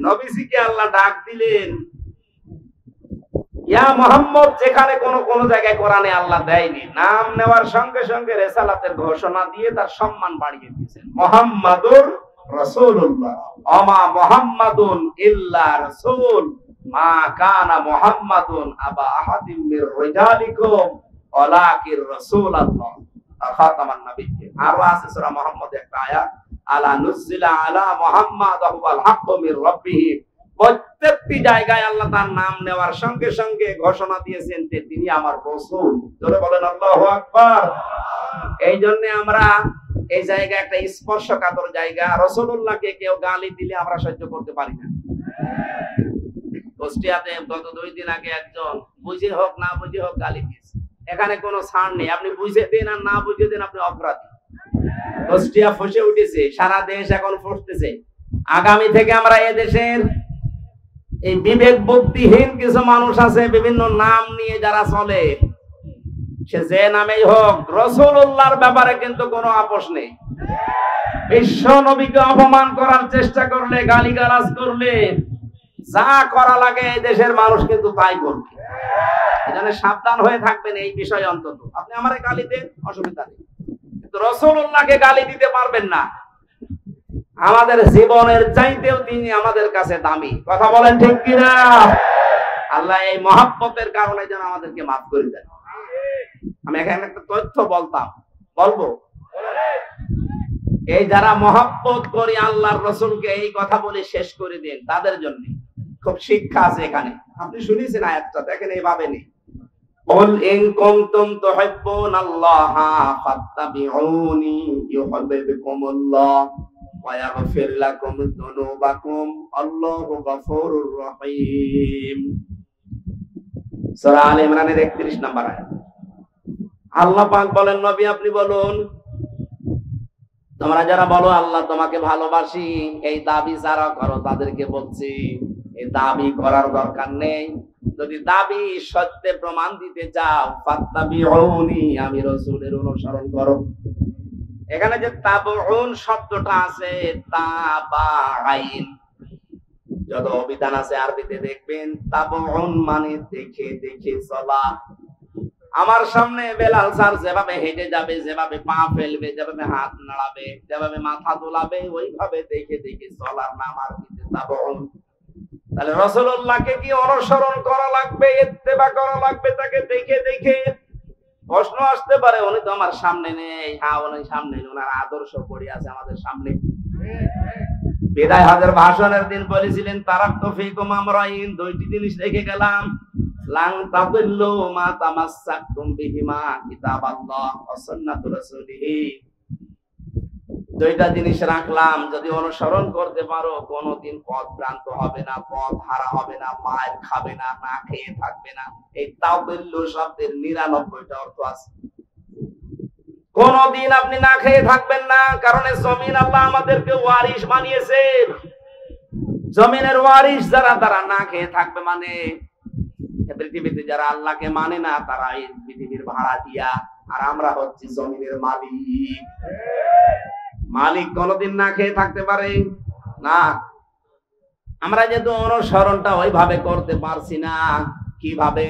নবীজিকে আল্লাহ ডাক দিলেন ইয়া মুহাম্মদ, যেখানে কোন জায়গায় কোরআনে আল্লাহ দেয়নি। নাম নেওয়ার সঙ্গে সঙ্গে রিসালাতের ঘোষণা দিয়ে তার সম্মান বাড়িয়ে দিয়েছেন। মুহাম্মাদুর রাসূলুল্লাহ, আমা মুহাম্মাদুন ইল্লা রাসূল, মা কানা মুহাম্মাদুন আবা আহাদিম মির রিজালিকুম ওয়ালাকির রাসূলুল্লাহ খাতামান নাবিয়্যিন। আর আছে সূরা মুহাম্মদ একটা আয়াত, আলা নুজিলা আলা মুহাম্মাদ ওয়াল হাক্কু মির রাব্বিহি। প্রত্যেকটি জায়গায় আল্লাহ তার নাম নেওয়ার সঙ্গে সঙ্গে ঘোষণা দিয়েছেন যে তিনি আমার রাসূল। জোরে বলেন আল্লাহু আকবার। এই জন্য আমরা এই জায়গা একটা স্পর্শকাতর জায়গা। রাসূলুল্লাহকে কেউ গালি দিলে আমরা সহ্য করতে পারি না। কুষ্টিয়াতে গত 2 দিন আগে একজন বুঝে হোক না বুঝে হোক গালি দিয়েছে। এখানে কোনো ছাড় নেই, আপনি বুঝে দেন আর না বুঝে দেন আপনি অপরাধী। কুষ্টিয়া ফুঁসে উঠেছে, সারা দেশ এখন ফুঁসতেছে। আগামী থেকে আমরা এই দেশের এই বিবেক বুদ্ধিহীন কিছু মানুষ আছে বিভিন্ন নাম নিয়ে যারা চলে, সে যে নামেই হোক, রাসূলুল্লাহর ব্যাপারে কিন্তু কোনো আপোষ নেই। বিশ্ব নবীকে অপমান করার চেষ্টা করলে, গালিগালাজ করলে, যা করা লাগে এই দেশের মানুষ কিন্তু তাই করবে। এজন্য সাবধান হয়ে থাকবেন এই বিষয়ে। অন্তত আপনি আমারে গালি দেন, অসুবিধা নেই, কিন্তু রাসূলুল্লাহকে গালি দিতে পারবেন না। আমাদের জীবনের চাইতেও তিনি আমাদের কাছে দামি। কথা বলেন ঠিক কিনা? আল্লাহ এই মহব্বতের কারণে যেন আমাদেরকে মাফ করে দেন। আমি এখানে একটা তথ্য বলবো, এই যারা মহব্বত করে আল্লাহর রাসূলকে এই কথা বলে শেষ করে দেন, তাদের জন্য খুব শিক্ষা আছে এখানে। আপনি শুনেছেন আয়াতটা, দেখেন এইভাবে নেই, কুল ইন কুনতুম তুহিব্বুনাল্লাহা ফাত্তাবিউনি ইউহিব্বুকুমুল্লাহ ওয়া ইয়াগফির লাকুম যুনুবাকুম আল্লাহু গফুরুর রহিম। সূরা আলে ইমরানের 31 নম্বর আয়াত। আল্লাহ পাক বলেন, নবী আপনি বলুন, তোমরা যারা বলো আল্লাহ তোমাকে ভালোবাসি, এই দাবি যারা করো তাদেরকে বলছি এই দাবি করার দরকার নেই। যদি দাবি সত্যে প্রমাণ দিতে চাও, ফাত্তাবিউনি, আমি রাসূলের অনুসরণ করো। এখানে যে তাবউন শব্দটা আছে, তাবাইন, যত অভিধান আছে আরবিতে দেখবেন তাবউন মানে দেখে দেখে চলা। আমার সামনে বেলাল স্যার যেভাবে হেঁটে যাবে, যেভাবে পা ফেলবে, যেভাবে হাত নাড়াবে, যেভাবে মাথা দোলাবে, ওইভাবে দেখে দেখে চলার নাম আরবিতে তাবউন। তাহলে রাসূলুল্লাহকে কি অনুসরণ করা লাগবে, ইত্তেবা করা লাগবে তাকে দেখে দেখে? প্রশ্ন আসতে পারে উনি তো আমার সামনে নেই। হ্যাঁ, উনি সামনে নেই, ওনার আদর্শ পড়ে আছে আমাদের সামনে। বিদায় হজের ভাষণের দিন বলেছিলেন তারাক্তু ফীকুম আমরাইন, দুইটি জিনিস রেখে গেলাম, লান তাদিল্লু মা তামাসসাকতুম বিহিমা, কিতাবাল্লাহ ওয়া সুন্নাতু রাসূলিহি। দুইটা জিনিস রাখলাম, যদি অনুসরণ করতে পারো কোনদিন পথ ভ্রান্ত হবে না, পথ হারা হবে না, মায়ের খাবে না, না খেয়ে থাকবে না। এই তাদিল্লু শব্দের 99টা অর্থ আছে। কোনদিন আপনি না খেয়ে থাকবেন না, কারণ জমিন আল্লাহ আমাদেরকে ওয়ারিশ বানিয়েছে। জমিনের ওয়ারিশ যারা, তারা না খেয়ে থাকবে। মানে পৃথিবীতে যারা আল্লাহকে মানে না, তারা এই পৃথিবীর ভাড়াটিয়া, আর আমরা হচ্ছি জমিনের মালিক। মালিক কোনদিন না খেয়ে থাকতে পারে না। আমরা যেহেতু অনুসরণটা ওইভাবে করতে পারছি না, কিভাবে?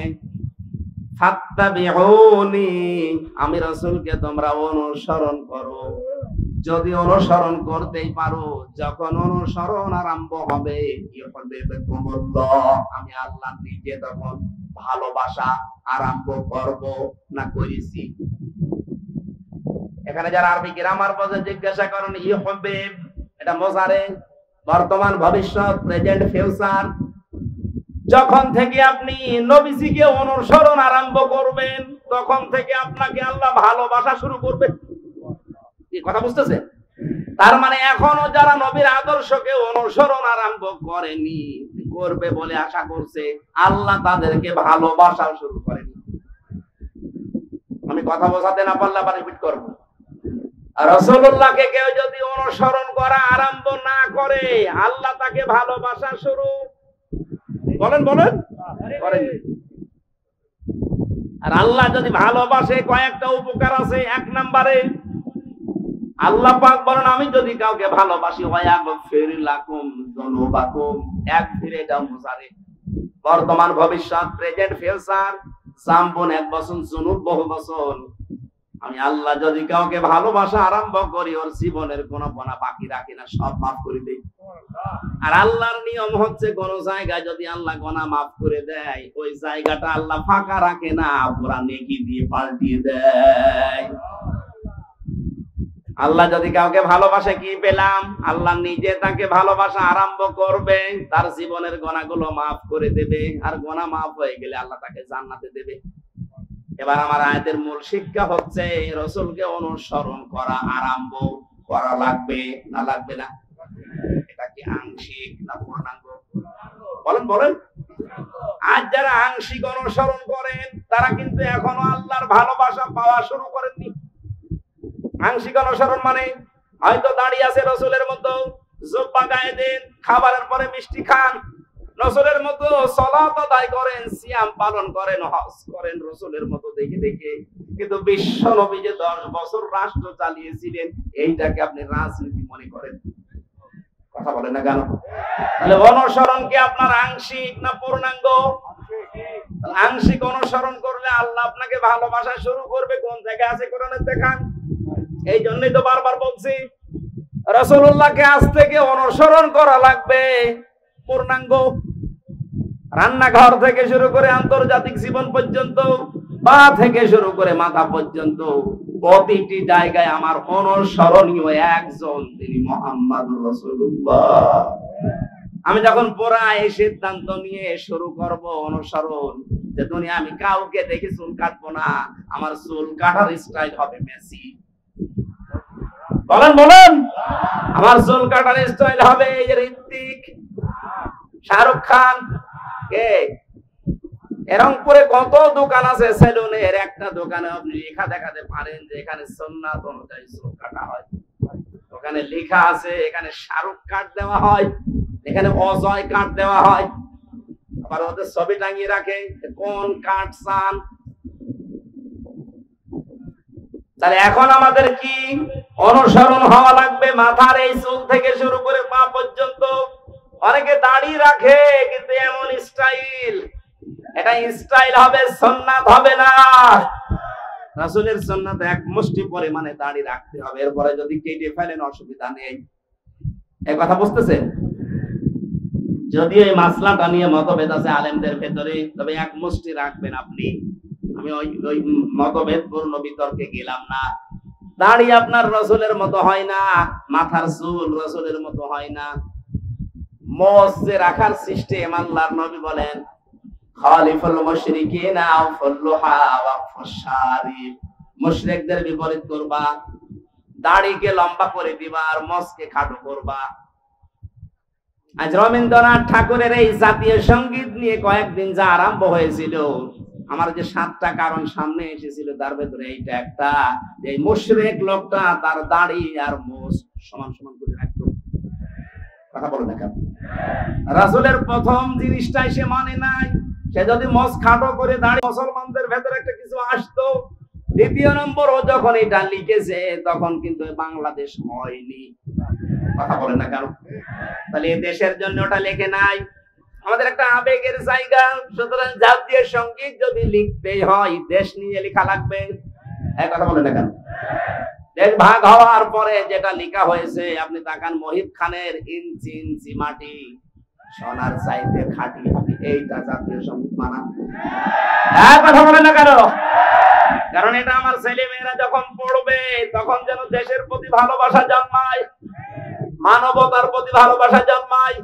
ফাত্তাবিউনি, আমি রাসূলকে তোমরা অনুসরণ করো। যদি অনুসরণ করতেই পারো, যখন অনুসরণ আরম্ভ হবে, আমি আল্লাহ নিজে তখন ভালোবাসা আরম্ভ করব না করেছি। এখানে যারা আরবি গ্রামার বোঝে জিজ্ঞাসা করেন, ইউহিব এটা মুজারে, বর্তমান, ভবিষ্যৎ, প্রেজেন্ট, ফিউচার। যখন থেকে আপনি নবীজিকে অনুসরণ আরম্ভ করবেন, তখন থেকে আপনাকে আল্লাহ ভালোবাসা শুরু করবে। কি কথা বুঝতেছেন? তার মানে এখনো যারা নবীর আদর্শকে অনুসরণ আরম্ভ করেনি, করবে বলে আশা করছে, আল্লাহ তাদেরকে ভালোবাসা শুরু করেনি। আমি কথা বোঝাতে না পারলে আবার রিপিট করবো। রাসূলুল্লাহকে কেউ যদি অনুসরণ করা আরম্ভ না করে, আল্লাহ তাকে ভালোবাসা শুরু বলেন করেন। আর আল্লাহ যদি ভালোবাসে, কয়েকটা উপকার আছে। এক নম্বরে আল্লাহ পাক বলেন, আমি যদি কাউকে ভালোবাসি, ওয়ায়াগফির লাকুম যুনুবাকুম, এক ফিরে যাও মুসারে, বর্তমান, ভবিষ্যৎ, প্রেজেন্ট, ফিউচার, সাম্পন 1 বছর, যুনুব বহু বছর। আমি আল্লাহ যদি কাউকে ভালোবাসা আরম্ভ করি, ওর জীবনের কোনো গুনাহ বাকি রাখি না, সব মাফ করে দেই। আর আল্লাহর নিয়ম হচ্ছে, কোন জায়গায় যদি আল্লাহ গুনাহ মাফ করে দেয়, ওই জায়গাটা আল্লাহ ফাঁকা রাখে না, পুরা নেকি দিয়ে পাল্টিয়ে দেয়। আল্লাহ যদি কাউকে ভালোবাসে, কি পেলাম? আল্লাহ নিজে তাকে ভালোবাসা আরম্ভ করবে, তার জীবনের গুনাহগুলো মাফ করে দেবে, আর গুনাহ মাফ হয়ে গেলে আল্লাহ তাকে জান্নাতে দেবে। এবার আমার আয়াতের মূল শিক্ষা হচ্ছে, রাসূলকে অনুসরণ করা আরম্ভ করা লাগবে না লাগবে না? এটা কি আংশিক না পূর্ণাঙ্গ? বলেন। আজ যারা আংশিক অনুসরণ করেন, তারা কিন্তু এখনো আল্লাহর ভালোবাসা পাওয়া শুরু করেননি। আংশিক অনুসরণ মানে হয়তো দাঁড়িয়ে আছে রাসূলের মতো, জুব্বা গায়ে দেন, খাবারের পরে মিষ্টি খান, রাসূলের মতো সালাত আদায় করেন, সিয়াম পালন করেন, হজ করেন রাসূলের মতো দেখে দেখে। কিন্তু বিশ্ব নবী যে 10 বছর রাষ্ট্র চালিয়েছিলেন, এইটাকে আপনি রাজনীতি মনে করেন? কথা বলেন না কেন? তাহলে অনুসরণ কি আপনার আংশিক না পূর্ণাঙ্গ? আংশিক অনুসরণ করলে আল্লাহ আপনাকে ভালোবাসা শুরু করবে। কোন জায়গায় আছে কোরআনে দেখান। এই জন্যই তো বারবার বলছি, রাসূলুল্লাহকে আজ থেকে অনুসরণ করা লাগবে পূর্ণাঙ্গ। রান্নাঘর থেকে শুরু করে আন্তর্জাতিক জীবন পর্যন্ত, পা থেকে শুরু করে মাথা পর্যন্ত, প্রতিটি জায়গায় আমার অনুসরণীয় একজন, তিনি মুহাম্মদুর রাসূলুল্লাহ। আমি যখন পুরা এই সিদ্ধান্ত নিয়ে শুরু করব অনুসরণ, যে দুনিয়া আমি কাউকে দেখে চুল কাটবো না, আমার চুল কাটার স্টাইল হবে মেসি। বলেন আমার চুল কাটার স্টাইল হবে ঋত্বিক, শাহরুখ খান। কে? রংপুরে কত দোকান আছে সেলুনের, একটা দোকানে আপনি লেখা দেখাতে পারেন যে এখানে সুন্নাত অনুযায়ী চুল কাটা হয়। ওখানে লেখা আছে, এখানে শাহরুখ কার্ড দেওয়া হয়, এখানে অজয় কার্ড দেওয়া হয়, আবার ওদের ছবি টাঙিয়ে রাখে, কোন কার্ড চান। তাহলে এখন আমাদের কি অনুসরণ হওয়া লাগবে? মাথার এই চুল থেকে শুরু করে পা পর্যন্ত। অনেকে দাড়ি রাখে, কিন্তু এমন স্টাইল, এটা স্টাইল হবে, সুন্নাত হবে না। রাসূলের সুন্নাত এক মুষ্টি পরিমাণে দাড়ি রাখতে হবে, এরপরে যদি কেটে ফেলেন অসুবিধা নেই। এই কথা বুঝতেছেন? যদি এই মাসলাটা নিয়ে মতভেদ আছে আলেমদের ভেতরে, তবে এক মুষ্টি রাখবেন আপনি। আমি ওই মতভেদপূর্ণ বিতর্কে গেলাম না। দাড়ি আপনার রাসূলের মতো হয় না, মাথার চুল রাসূলের মতো হয় না। মোজ যে রাখার সিস্টেম, আল্লাহর নবী বলেন খালিফুল মুশরিকিনা আও ফুল্লুহা ওয়া ফুশারিব, মুশরিকদের বিপরীত করবা, দাড়িকে লম্বা করে দিবা আর মোজকে খাটো করবা। আজ রবীন্দ্রনাথ ঠাকুরের এই জাতীয় সঙ্গীত নিয়ে কয়েকদিন যা আরম্ভ হয়েছিল, আমার যে 7টা কারণ সামনে এসেছিল তার ভেতরে এইটা একটা, এই মুশরিক লোকটা তার দাড়ি আর মোজ সমান সমান করে রাখতো। কথা বলে দেখা, রাসূলের প্রথম জিনিসটাই সে মানে নাই। সে যদি মোজ খাটো করে দাড়ি, মুসলমানদের ভেতরে একটা কিছু আসতো। দ্বিতীয় নম্বর, ও যখন এটা লিখেছে তখন কিন্তু বাংলাদেশ হয়নি। কথা বলে না কেন? তাহলে এই দেশের জন্য ওটা লেখে নাই। আমাদের একটা আবেগের জায়গা, সুতরাং জাতীয় সঙ্গীত যদি লিখতে হয় দেশ নিয়ে লেখা লাগবে। এই কথা বলে না কেন? দেশ ভাগ হওয়ার পরে যেটা লেখা হয়েছে, আপনি তাকান মহিব খানের ইঞ্চি ইঞ্চি মাটি সোনার চাইতে খাঁটি, এইটা জাতীয় সঙ্গীত মানা। এই কথা বলে না কেন? কারণ এটা আমার ছেলে মেয়েরা যখন পড়বে তখন যেন দেশের প্রতি ভালোবাসা জন্মায়, মানবতার প্রতি ভালোবাসা জন্মায়।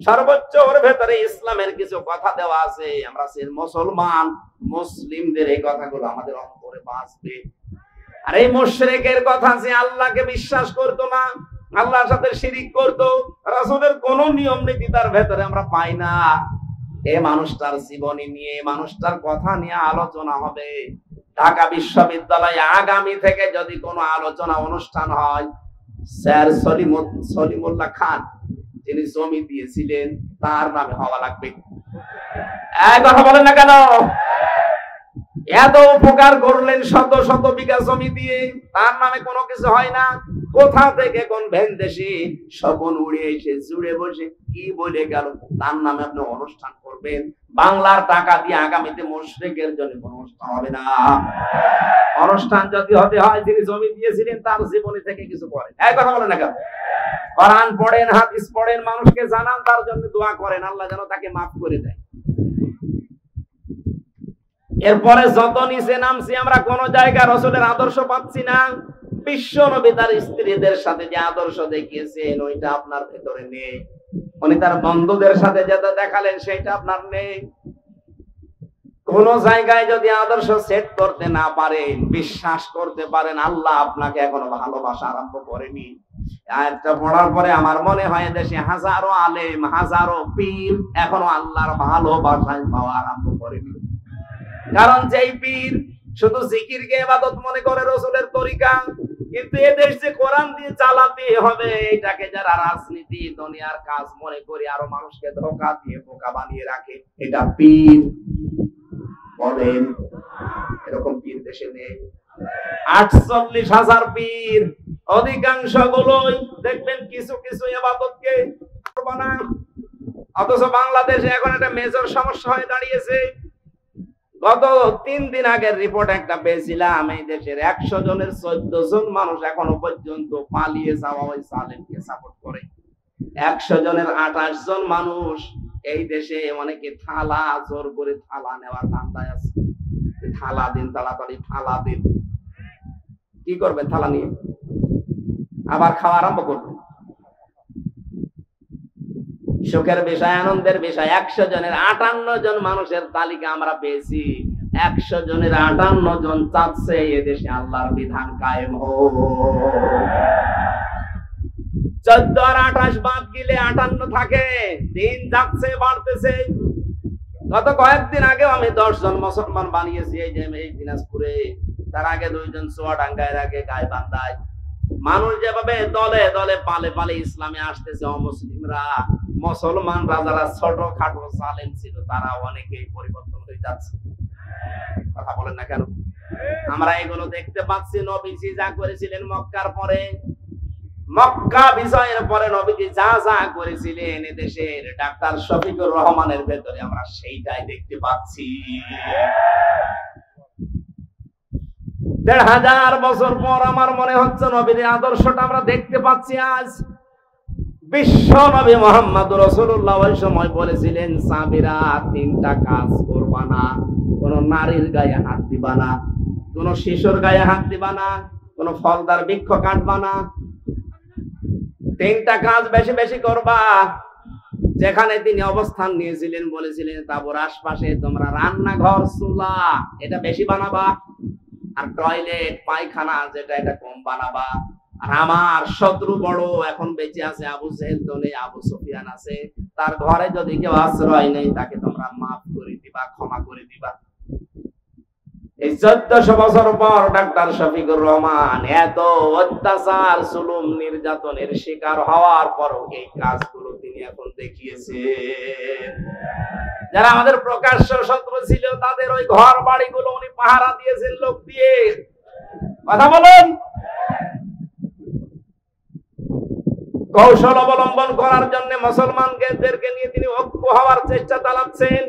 সর্বোচ্চ ওর ভেতরে ইসলামের কিছু কথা দেওয়া আছে। আমরা মুসলমান, মুসলিমদের এই কথাগুলো আমাদের অন্তরে বাঁচবে। আর এই মুশরিকের কথা, যে আল্লাহকে বিশ্বাস করতো না, আল্লাহর সাথে শিরিক করতো, রাসূলের কোন নিয়ম নীতি তার ভেতরে আমরা পাই না। এই মানুষটার জীবনী নিয়ে, মানুষটার কথা নিয়ে আলোচনা হবে। ঢাকা বিশ্ববিদ্যালয়ে আগামী থেকে যদি কোনো আলোচনা অনুষ্ঠান হয়, স্যার সলিমুল্লাহ খান যিনি জমি দিয়েছিলেন তার নামে হওয়া লাগবে। এই কথা বলেন না কেন? এত উপকার করলেন শত শত বিঘা জমি দিয়ে, তার নামে কোনো কিছু হয় না। কোথা থেকে কোন ভেনদেশি স্বপন উড়ে এসে জুড়ে বসে কি বলে গেল, তার নামে আপনি অনুষ্ঠান করবেন। বাংলার টাকা দিয়ে আগামীতে মুশরিকের জন্য কোনো অনুষ্ঠান হবে না। অনুষ্ঠান যদি হতে হয়, যিনি জমি দিয়েছিলেন তার জীবনী থেকে কিছু করেন। এই কথা বলেন না কেন? কোরআন পড়েন, হাদিস পড়েন, মানুষকে জানান, তার জন্য দোয়া করেন, আল্লাহ যেন তাকে মাফ করে দেয়। এরপরে যত নিচে নামছি আমরা, কোন জায়গায় রাসূলের আদর্শ পাচ্ছি না। বিশ্ব নবী তার স্ত্রীদের সাথে যে আদর্শ দেখিয়েছেন ওইটা আপনার ভেতরে নেই। উনি তার বন্ধুদের সাথে যেটা দেখালেন সেটা আপনার নেই। কোন জায়গায় যদি আদর্শ সেট করতে না পারেন, বিশ্বাস করতে পারেন আল্লাহ আপনাকে এখনো ভালোবাসা আরম্ভ করেনি। আয়াতটা পড়ার পরে আমার মনে হয় দেশে হাজারো আলেম, হাজারো পীর এখনো আল্লাহর ভালোবাসায় পাওয়া আরম্ভ করেনি। কারণ যেই পীর শুধু জিকিরকে ইবাদত মনে করে, রাসূলের তরিকা, কিন্তু এদেশ যে কোরআন দিয়ে চালাতে হবে এটাকে যারা রাজনীতি দুনিয়ার কাজ মনে করে আরো মানুষকে ধোঁকা দিয়ে বোকা বানিয়ে রাখে, এটা পীর বলেন। এরকম পীর দেশে নেই। 48,000 পীর, অধিকাংশ গুলোই দেখবেন কিছু কিছু ইবাদতকে করবানা। অথচ বাংলাদেশে এখন একটা মেজর সমস্যা হয়ে দাঁড়িয়েছে। গত 3 দিন আগের রিপোর্ট একটা পেয়েছিলাম, এই দেশের 100 জনের 14 জন মানুষ এখনো পর্যন্ত পালিয়ে যাওয়া ওই সালেমকে সাপোর্ট করে। 100 জনের 28 জন মানুষ এই দেশে অনেকে থালা জোর করে থালা নেওয়ার ধান্দায় আছে। থালা দিন, তাড়াতাড়ি থালা দিন। কি করবেন থালা নিয়ে? আবার খাওয়া আরম্ভ করবেন। সুখের বিষয়, আনন্দের বিষয়, 100 জনের 58 জন মানুষের তালিকা আমরা পেয়েছি। 100 জনের 58 জন চাচ্ছে এদেশে আল্লাহর বিধান কায়েম হোক। 14 আর 28 বাদ গেলে 58 থাকে। দিন যাচ্ছে, বাড়তেছে। গত কয়েকদিন আগেও আমি 10 জন মুসলমান বানিয়েছি এই যে এই দিনাজপুরে। তার আগে 2 জন চুয়াডাঙ্গায়, আগে গাইবান্ধায়। মানুষ যেভাবে দলে দলে পালে পালে ইসলামে আসতেছে, অমুসলিমরা, মুসলমানরা যারা ছোট খাটো জালেম ছিল তারা অনেকেই পরিবর্তন হয়ে যাচ্ছে। কথা বলেন না কেন? আমরা এগুলো দেখতে পাচ্ছি। নবীজি যা করেছিলেন মক্কার পরে, মক্কা বিজয়ের পরে নবীজি যা যা করেছিলেন এদেশের ডাক্তার শফিকুর রহমানের ভেতরে আমরা সেইটাই দেখতে পাচ্ছি। ১৫০০ বছর পর আমার মনে হচ্ছে নবীর আদর্শটা আমরা দেখতে পাচ্ছি আজ। বিশ্ব নবী মুহাম্মদ রাসূলুল্লাহ ওই সময় বলেছিলেন, সাবিরা 3টা কাজ করবা না। কোন নারীর গায়ে হাত দিবা না, কোন শিশুর গায়ে হাত দিবা না, কোন ফলদার বৃক্ষ কাটবা না। 3টা কাজ বেশি বেশি করবা। যেখানে তিনি অবস্থান নিয়েছিলেন বলেছিলেন, তারপর আশপাশে তোমরা রান্নাঘর, চুলা এটা বেশি বানাবা, আর টয়লেট পায়খানা যেটা এটা কম বানাবা। আর আমার শত্রু বড় এখন বেঁচে আছে, আবু জেহেল তো নেই, আবু সুফিয়ান আছে, তার ঘরে যদি কেউ আশ্রয় নেই তাকে তোমরা মাফ করে দিবা, ক্ষমা করে দিবা। এই 1400 বছর পর ডাক্তার শফিকুর রহমান এত অত্যাচার, জুলুম, নির্যাতনের শিকার হওয়ার পরও এই কাজগুলো তিনি এখন দেখিয়েছেন। যারা আমাদের প্রকাশ্য শত্রু ছিল তাদের ওই ঘর বাড়িগুলো উনি পাহারা দিয়েছেন লোক দিয়ে। কথা বলেন। কৌশল অবলম্বন করার জন্য মুসলমানদেরকে নিয়ে তিনি ঐক্য হওয়ার চেষ্টা চালাচ্ছেন।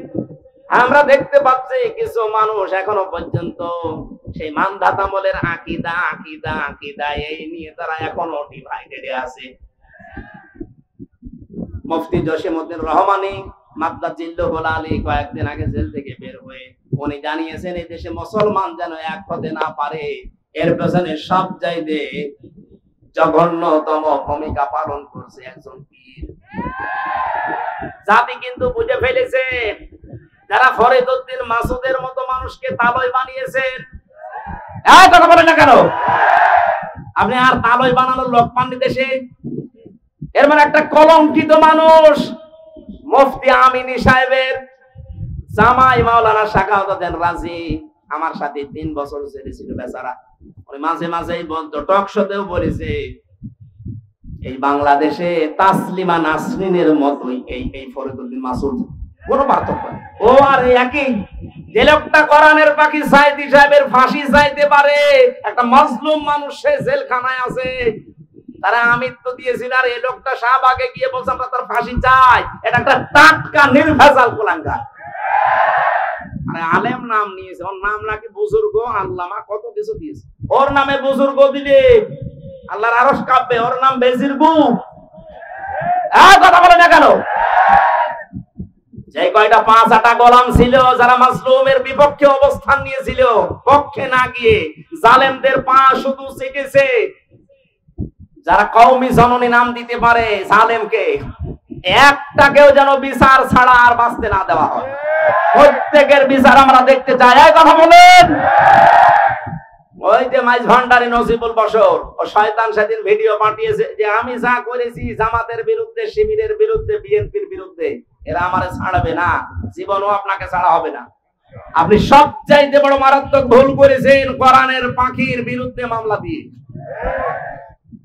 আমরা দেখতে পাচ্ছি কিছু মানুষ এখনো পর্যন্ত সেই মানধাতামলের আকীদা আকীদা আকীদা এই নিয়ে তারা এখনো ডিভাইডেড আছে। মুফতি জসিমউদ্দিন রহমানী মাদ্দাজিল্লুহুল আলী কয়েকদিন আগে জেল থেকে বের হয়ে উনি জানিয়েছেন এই দেশে মুসলমান যেন এক হতে না পারে, এর পেছনে সব চাইতে জঘন্যতম ভূমিকা পালন করছে একজন পীর। জাতি কিন্তু বুঝে ফেলেছে, যারা ফরিদউদ্দিন মাসুদের মতো মানুষকে তালয় বানিয়েছেন। কথা বলেন না কেন? আপনি আর তালয় বানানোর লোক পাননি দেশে। এর মানে একটা কলঙ্কিত মানুষ মুফতি আমিনী সাহেবের জামাই মাওলানা শাখাওয়াত রাজি আমার সাথে 3 বছর জেলে ছিল বেচারা। ওই মাঝে মাঝেই বলতো, টক শোতেও বলেছে, এই বাংলাদেশে তাসলিমা নাসরিনের মতোই এই ফরিদউদ্দিন মাসুদ, কোনো পার্থক্য নেই। ও আর একই যে লোকটা কোরআনের পাখি সাইদি সাহেবের ফাঁসি চাইতে পারে, একটা মাজলুম মানুষ সে জেলখানায় আছে, তারা আমৃত্যু দিয়েছিল, আর এই লোকটা শাহবাগে গিয়ে বলছে আমরা তার ফাঁসি চাই। এটা একটা টাটকা নির্ভেজাল কুলাঙ্গার। আরে আলেম নাম নিয়েছে, ওর নাম নাকি বুজুর্গ, আল্লামা কত কিছু দিয়েছে। ওর নামে বুজুর্গ দিলে আল্লাহর আরশ কাঁপবে, ওর নাম বেজিরবু। কথা বলে না কেন? যে কয়টা 5-8টা গোলাম ছিল যারা মাজলুমের বিপক্ষে অবস্থান নিয়েছিল, পক্ষে না গিয়ে জালেমদের পা শুধু চেটেছে। যারা কওমি জননী নাম দিতে পারে জালেমকে, একটাকেও যেন বিচার ছাড়া আর বাঁচতে না দেওয়া হয়। প্রত্যেকের বিচার আমরা দেখতে চাই। কথা বলেন। ওই যে মাইজ ভান্ডারী নজিবুল বশর, ও শয়তান সেদিন ভিডিও পাঠিয়েছে যে আমি যা করেছি জামাতের বিরুদ্ধে, শিবিরের বিরুদ্ধে, বিএনপির বিরুদ্ধে, এরা আমারে ছাড়বে না, জীবনও আপনাকে ছাড়া হবে না। আপনি সবচাইতে বড় মারাত্মক ভুল করেছেন কোরআনের পাখির বিরুদ্ধে মামলা দিয়ে,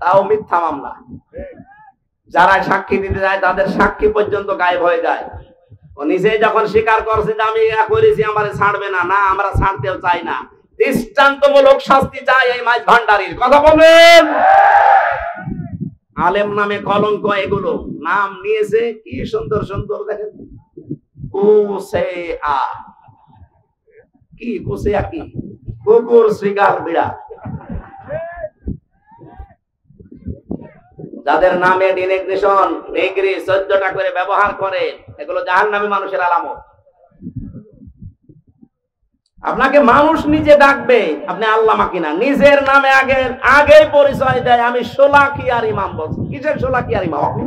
তাও মিথ্যা মামলা। যারা সাক্ষী দিতে যায় তাদের সাক্ষী পর্যন্ত গায়েব হয়ে যায়। ও নিজে যখন স্বীকার করছে যে আমি এটা করেছি, আমারে ছাড়বে না, না আমরা ছাড়তেও চাই না, দৃষ্টান্তমূলক শাস্তি চাই এই মাইজ ভান্ডারীর। কথা বলেন। আলেম নামে কলঙ্ক, এগুলো নাম নিয়েছে কি সুন্দর সুন্দর, দেখেন কুসেআ, কি কুসেআ, কি কুকুর, শ্রীগাল, বিড়াল। যাদের নামে ডিনেগনেশন ডিগ্রি 14টা করে ব্যবহার করে, এগুলো জাহান্নামী মানুষের আলামত। আপনাকে মানুষ নিজে ডাকবে, আপনি আল্লামা কিনা, নিজের নামে আগে পরিচয় দেয় আমি শোলাকিয়ার ইমাম। বলছি কিসের শোলাকিয়ার ইমাম? আপনি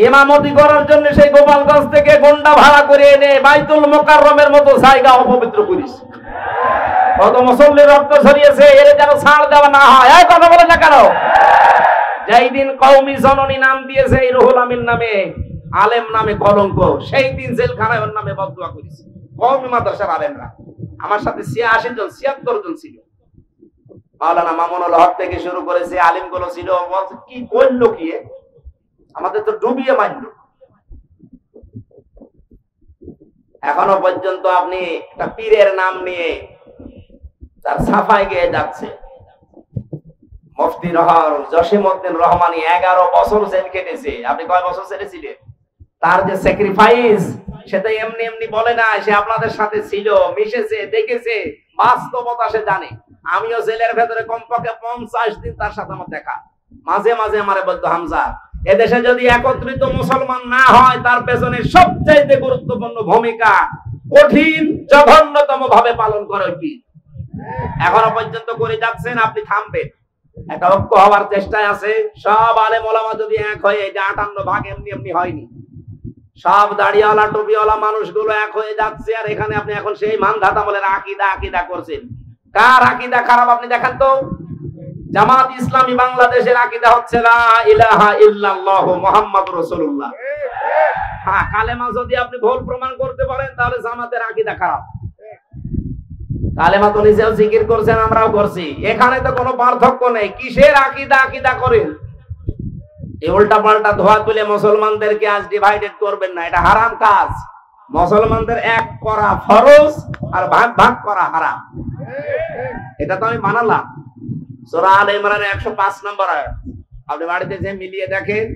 ইমামতি করার জন্য সেই গোপালগঞ্জ থেকে গন্ডা ভাড়া করে এনে বাইতুল মোকাররমের মতো জায়গা অপবিত্র করিস। কত মুসল্লির রক্ত ঝরিয়েছে, এর যেন ছাড় দেওয়া না হয়। এই কথা বলেন না কেন? যেই দিন কওমি জননী নাম দিয়েছে এই রুহুল আমিন নামে, আলেম নামে কলঙ্ক, সেই দিন জেলখানায় ওর নামে বদদুয়া করেছে কওমি মাদ্রাসার আলেমরা। আমার সাথে 86 জন 76 জন ছিল। মাওলানা মামুনুল হক থেকে শুরু করেছে আলিম গুলো ছিল, বলছে কি করলো কি আমাদের তো ডুবিয়ে মারলো। এখনো পর্যন্ত আপনি একটা পীরের নাম নিয়ে তার সাফাই গিয়ে যাচ্ছে। মুফতি জসিমউদ্দিন রহমানী 11 বছর জেল কেটেছে। আপনি কয় বছর জেলে ছিলেন? তার যে স্যাক্রিফাইস সেটা এমনি এমনি বলে না, সে আপনাদের সাথে ছিল, মিশেছে, দেখেছে, বাস্তবতা সে জানে। আমিও জেলের ভেতরে কমপক্ষে 50 দিন তার সাথে আমার দেখা। মাঝে মাঝে আমারে বলতো, হামজা এদেশে যদি একত্রিত মুসলমান না হয় তার পেছনে সবচেয়ে গুরুত্বপূর্ণ ভূমিকা কঠিন জঘন্যতম ভাবে পালন করে কি এখনো পর্যন্ত করে যাচ্ছেন। আপনি থামবেন, একটা ঐক্য হওয়ার চেষ্টায় আছে। সব আলেম ওলামা যদি এক হয়ে, এই যে 58 ভাগ এমনি এমনি হয়নি, সব দাড়িওয়ালা টুপিওয়ালা মানুষগুলো এক হয়ে যাচ্ছে। আর এখানে আপনি এখন সেই মানধাতা বলে আকীদা আকীদা করছেন। কার আকীদা খারাপ আপনি দেখান তো। জামাত ইসলামী বাংলাদেশের আকীদা হচ্ছে লা ইলাহা ইল্লাল্লাহু মুহাম্মাদুর রাসূলুল্লাহ। হ্যাঁ, কালেমা যদি আপনি ভুল প্রমাণ করতে পারেন তাহলে জামাতের আকীদা খারাপ। কালেমা তো নিজেও জিকির করছেন, আমরাও করছি, এখানে তো কোনো পার্থক্য নেই। কিসের আকীদা আকীদা করেন? এই উল্টা পাল্টা ধোয়া তুলে মুসলমানদেরকে আজ ডিভাইডেড করবেন না, এটা হারাম কাজ। মুসলমানদের এক করা ফরজ আর ভাগ ভাগ করা হারাম। এটা তো আমি মানালাম। সূরা আলে ইমরানের 105 নম্বর আয়াত আপনি বাড়িতে যে মিলিয়ে দেখেন।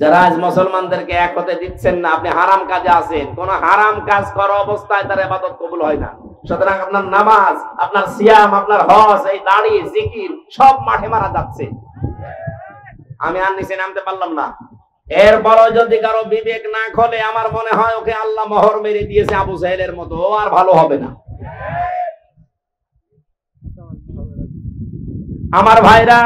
যারা আজ মুসলমানদেরকে এক হতে দিচ্ছেন না, আপনি হারাম কাজে আছেন। কোন হারাম কাজ করা অবস্থায় তার ইবাদত কবুল হয় না। সুতরাং আপনার নামাজ, আপনার সিয়াম, আপনার হজ, এই দাড়ি, জিকির সব মাঠে মারা যাচ্ছে। আমি আর নিচে নামতে পারলাম না। এরপরও যদি কারো বিবেক না খোলে, আমার মনে হয় ওকে আল্লাহ মোহর মেরে দিয়েছে আবু জাহেলের মতো, ও আর ভালো হবে না। আমার ভাইরা,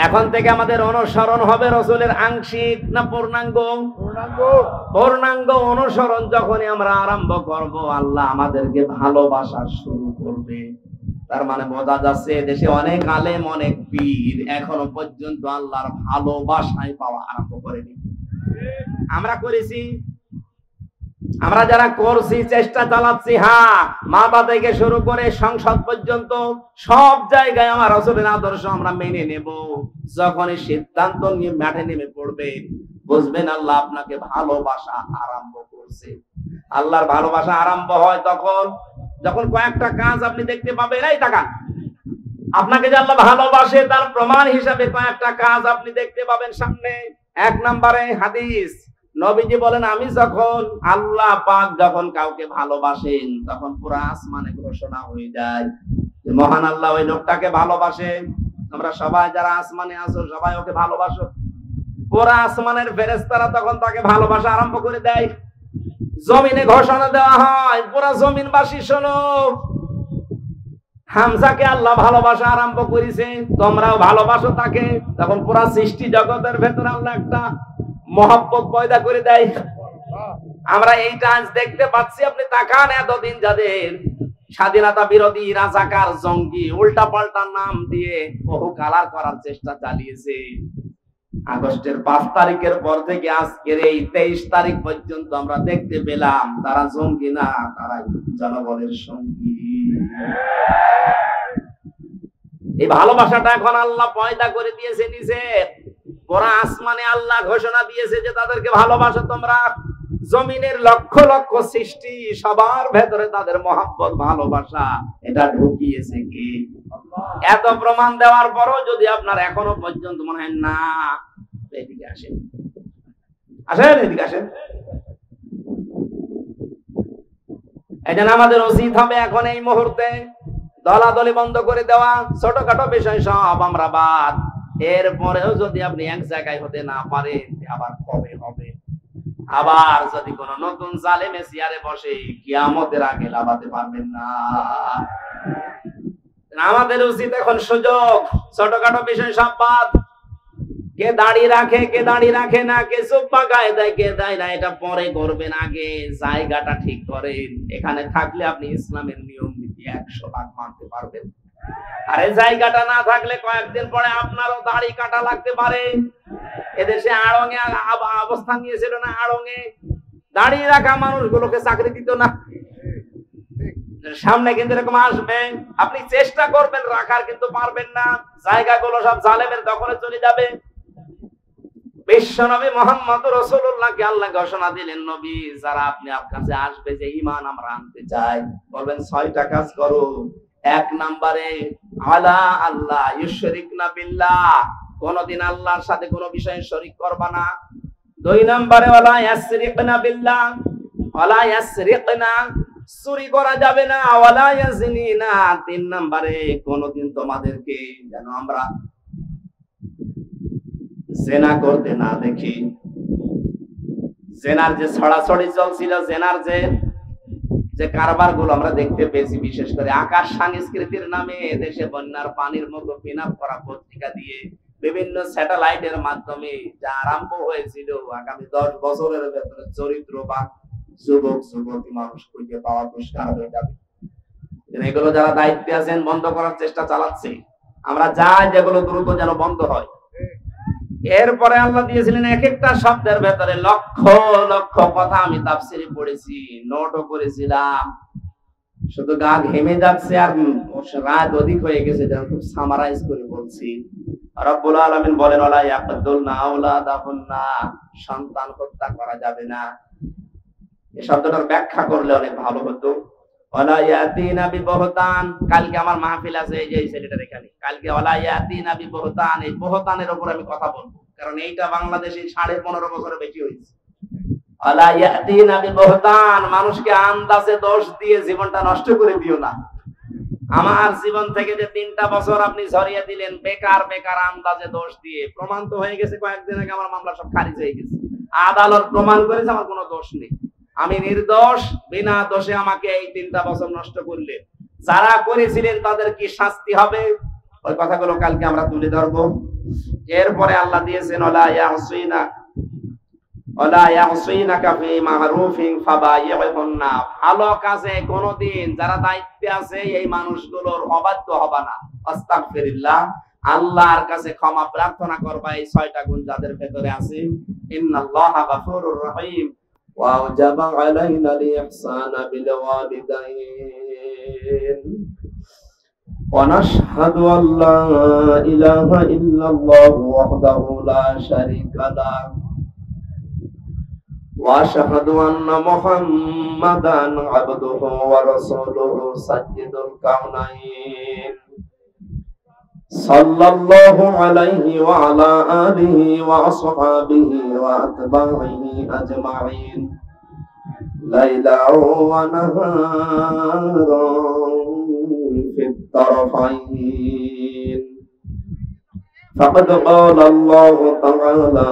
এখন থেকে আমাদের অনুসরণ হবে রাসূলের আংশিক না পূর্ণাঙ্গ? পূর্ণাঙ্গ অনুসরণ যখনই আমরা আরম্ভ করব, আল্লাহ আমাদেরকে ভালোবাসা শুরু করবে। তার মানে বোঝা যাচ্ছে দেশে অনেক আলেম, অনেক পীর এখনো পর্যন্ত আল্লাহর ভালোবাসায় পাওয়া আরম্ভ করেনি। আমরা করেছি, আমরা যারা করছি, চেষ্টা চালাচ্ছি। হ্যাঁ, মাথা থেকে শুরু করে সংসদ পর্যন্ত সব জায়গায় আমার রাসূলের আদর্শ আমরা মেনে নেব। যখনই সিদ্ধান্ত নিয়ে মাঠে নেমে পড়বেন, বুঝবেন আল্লাহ আপনাকে ভালোবাসা আরম্ভ করছে। আল্লাহর ভালোবাসা আরম্ভ হয় তখন যখন কয়েকটা কাজ আপনি দেখতে পাবেন। এই তাকান, আপনাকে যে আল্লাহ ভালোবাসে তার প্রমাণ হিসাবে কয়েকটা কাজ আপনি দেখতে পাবেন সামনে। 1 নম্বরে হাদিস, নবীজি বলেন, আমি যখন আল্লাহ পাক যখন কাউকে ভালোবাসেন তখন পুরো আসমানে ঘোষণা হয়ে যায় যে মহান আল্লাহ ওই লোকটাকে ভালোবাসেন। আমরা সবাই যারা আসমানে আছো সবাই ওকে ভালোবাসো। পুরো আসমানের ফেরেশতারা তখন তাকে ভালোবাসা আরম্ভ করে দেয়। জমিনে ঘোষণা দেওয়া হয়, পুরো জমিনবাসী শোনো, হামজাকে আল্লাহ ভালোবাসা আরম্ভ করেছে, তোমরাও ভালোবাসো তাকে। তখন পুরো সৃষ্টি জগতের ভেতরে আল্লাহ একটা মহব্বত পয়দা করে দেয়। আমরা এইটা আজ দেখতে পাচ্ছি। আপনি তাকান, এতদিন যাদের স্বাধীনতা বিরোধী, রাজাকার, জঙ্গি উল্টা পাল্টা নাম দিয়ে বহু কালার করার চেষ্টা চালিয়েছে, আগস্টের 5 তারিখের পর থেকে আজকের এই 23 তারিখ পর্যন্ত আমরা দেখতে পেলাম তারা জঙ্গি না, তারা জনগণের সঙ্গী। এই ভালোবাসাটা এখন আল্লাহ পয়দা করে দিয়েছে নিচে। পুরা আসমানে আল্লাহ ঘোষণা দিয়েছে যে তাদেরকে ভালোবাসো তোমরা। জমিনের লক্ষ লক্ষ সৃষ্টি সবার ভেতরে তাদের মহব্বত, ভালোবাসা এটা ঢুকিয়েছে কি? এত প্রমাণ দেওয়ার পরও যদি আপনার এখনো পর্যন্ত মনে হয় না, এদিকে আসেন, আসেন, এদিকে আসেন। এই জন্য আমাদের উচিত হবে এখন এই মুহূর্তে দলাদলি বন্ধ করে দেওয়া। ছোটখাটো বিষয় সব আমরা বাদ। এরপরেও যদি আপনি এক জায়গায় হতে না পারেন, আবার কবে হবে? আবার যদি কোন নতুন জালেমে চেয়ারে বসে, কিয়ামতের আগে লাভাতে পারবেন না। আমাদের উচিত এখন সুযোগ, ছোটখাটো বিষয় সব বাদ। কে দাড়ি রাখে, কে দাড়ি রাখে না, কে সুব্বা গায়ে দেয়, কে দেয় না, এটা পরে করবেন, আগে জায়গাটা ঠিক করেন। এখানে থাকলে আপনি ইসলামের নিয়ম নীতি 100 মানতে পারবেন। আরে জায়গাটা না থাকলে কয়েকদিন পরে আপনারও দাড়ি কাটা লাগতে পারে। এদেশে আড়ঙে অবস্থান নিয়েছিল না, আড়ঙে দাঁড়িয়ে রাখা মানুষগুলোকে চাকরি দিত না। সামনে কিন্তু এরকম আসবে, আপনি চেষ্টা করবেন রাখার, কিন্তু পারবেন না। জায়গাগুলো সব জালেমের দখলে চলে যাবে। বিশ্বনবী মুহাম্মদ রাসূলুল্লাহকে আল্লাহ ঘোষণা দিলেন, নবী যারা আপনি আপনার কাছে আসবে যে ঈমান আমরা আনতে চাই, বলবেন 6টা কাজ করো। 1 নম্বরে আলা আল্লাহ ইউশরিকনা বিল্লাহ, কোনদিন আল্লাহর সাথে কোনো বিষয়ে শরীক করবা না। 2 নম্বরে ওয়ালা ইয়াসরিকনা বিল্লাহ, ওয়ালা ইয়াসরিকনা, চুরি করা যাবে না। ওয়ালা ইয়াজনিনা, 3 নম্বরে কোনদিন তোমাদেরকে যেন আমরা জেনা করতে না দেখি। জেনার যে ছড়াছড়ি চলছিল, জেনার যে কারবার গুলো আমরা দেখতে পেয়েছি, বিশেষ করে আকাশ সংস্কৃতির নামে দেশে বন্যার পানির মতো পিন আপ করা পত্রিকা দিয়ে বিভিন্ন স্যাটেলাইটের মাধ্যমে যা আরম্ভ হয়েছিল, আগামী 10 বছরের ভেতরে চরিত্রবান যুবক যুবতী মানুষ খুঁজে পাওয়া দুষ্কার হয়ে যাবে। এগুলো যারা দায়িত্বে আছেন বন্ধ করার চেষ্টা চালাচ্ছে। আমরা চাই যেগুলো দ্রুত যেন বন্ধ হয়। এরপরে আল্লাহ দিয়েছিলেন এক একটা শব্দের ভেতরে লক্ষ লক্ষ কথা। আমি তাফসিরে পড়েছি, নোটও করেছিলাম, শুধু গা ঘেমে যাচ্ছে আর রাত অধিক হয়ে গেছে, যেন খুব সামারাইজ করে বলছি। রব্বুল আলামিন বলেন ওয়ালা ইয়াকতুলনা আওলাদাহুন্না, সন্তান হত্যা করা যাবে না। এই শব্দটার ব্যাখ্যা করলে অনেক ভালো হতো। ওয়ালা ইয়াতিনা বিবহতান, কালকে আমার মাহফিল আছে, এই যে এই ছেলেটার এখানে, কালকে ওয়ালা ইয়াতিনা বিবহতান, এই বহতানের উপর আমি কথা বলবো, কারণ এইটা বাংলাদেশে 15.5 বছরে বেশি হয়েছে। ওয়ালা ইয়াতিনা বিবহতান, মানুষকে আন্দাজে দোষ দিয়ে জীবনটা নষ্ট করে দিও না। আমার জীবন থেকে যে 3টা বছর আপনি ঝরিয়ে দিলেন বেকার বেকার আন্দাজে দোষ দিয়ে, প্রমাণ তো হয়ে গেছে কয়েকদিন আগে, আমার মামলা সব খারিজ হয়ে গেছে। আদালত প্রমাণ করেছে আমার কোনো দোষ নেই, আমি নির্দোষ। বিনা দোষে আমাকে এই 3টা বছর নষ্ট করলে যারা করেছিলেন তাদের কি শাস্তি হবে, ওই কথাগুলো কালকে আমরা তুলে ধরবো। এরপরে আল্লাহ দিয়েছেন ওয়ালা ইয়াসিনাকা ফি মারুফিন ফাবাইহুন্না, ভালো কাজে কোনদিন যারা দায়িত্বে আছে এই মানুষগুলোর অবাধ্য হবা না। আস্তাগফিরুল্লাহ, আল্লাহর কাছে ক্ষমা প্রার্থনা করবা। এই 6টা গুণ যাদের ভেতরে আছে। ইন্নাল্লাহা গফুরুর রহিম। وأوجب علينا الإحسان بالوالدين ونشهد أن لا إله إلا الله وحده لا شريك له وأشهد أن محمدا عبده ورسوله سيد الكونين صلى الله عليه وعلى آله وأصحابه وأتباعه أجمعين ليلا ونهارا في الطرفين. فقد قال الله تعالى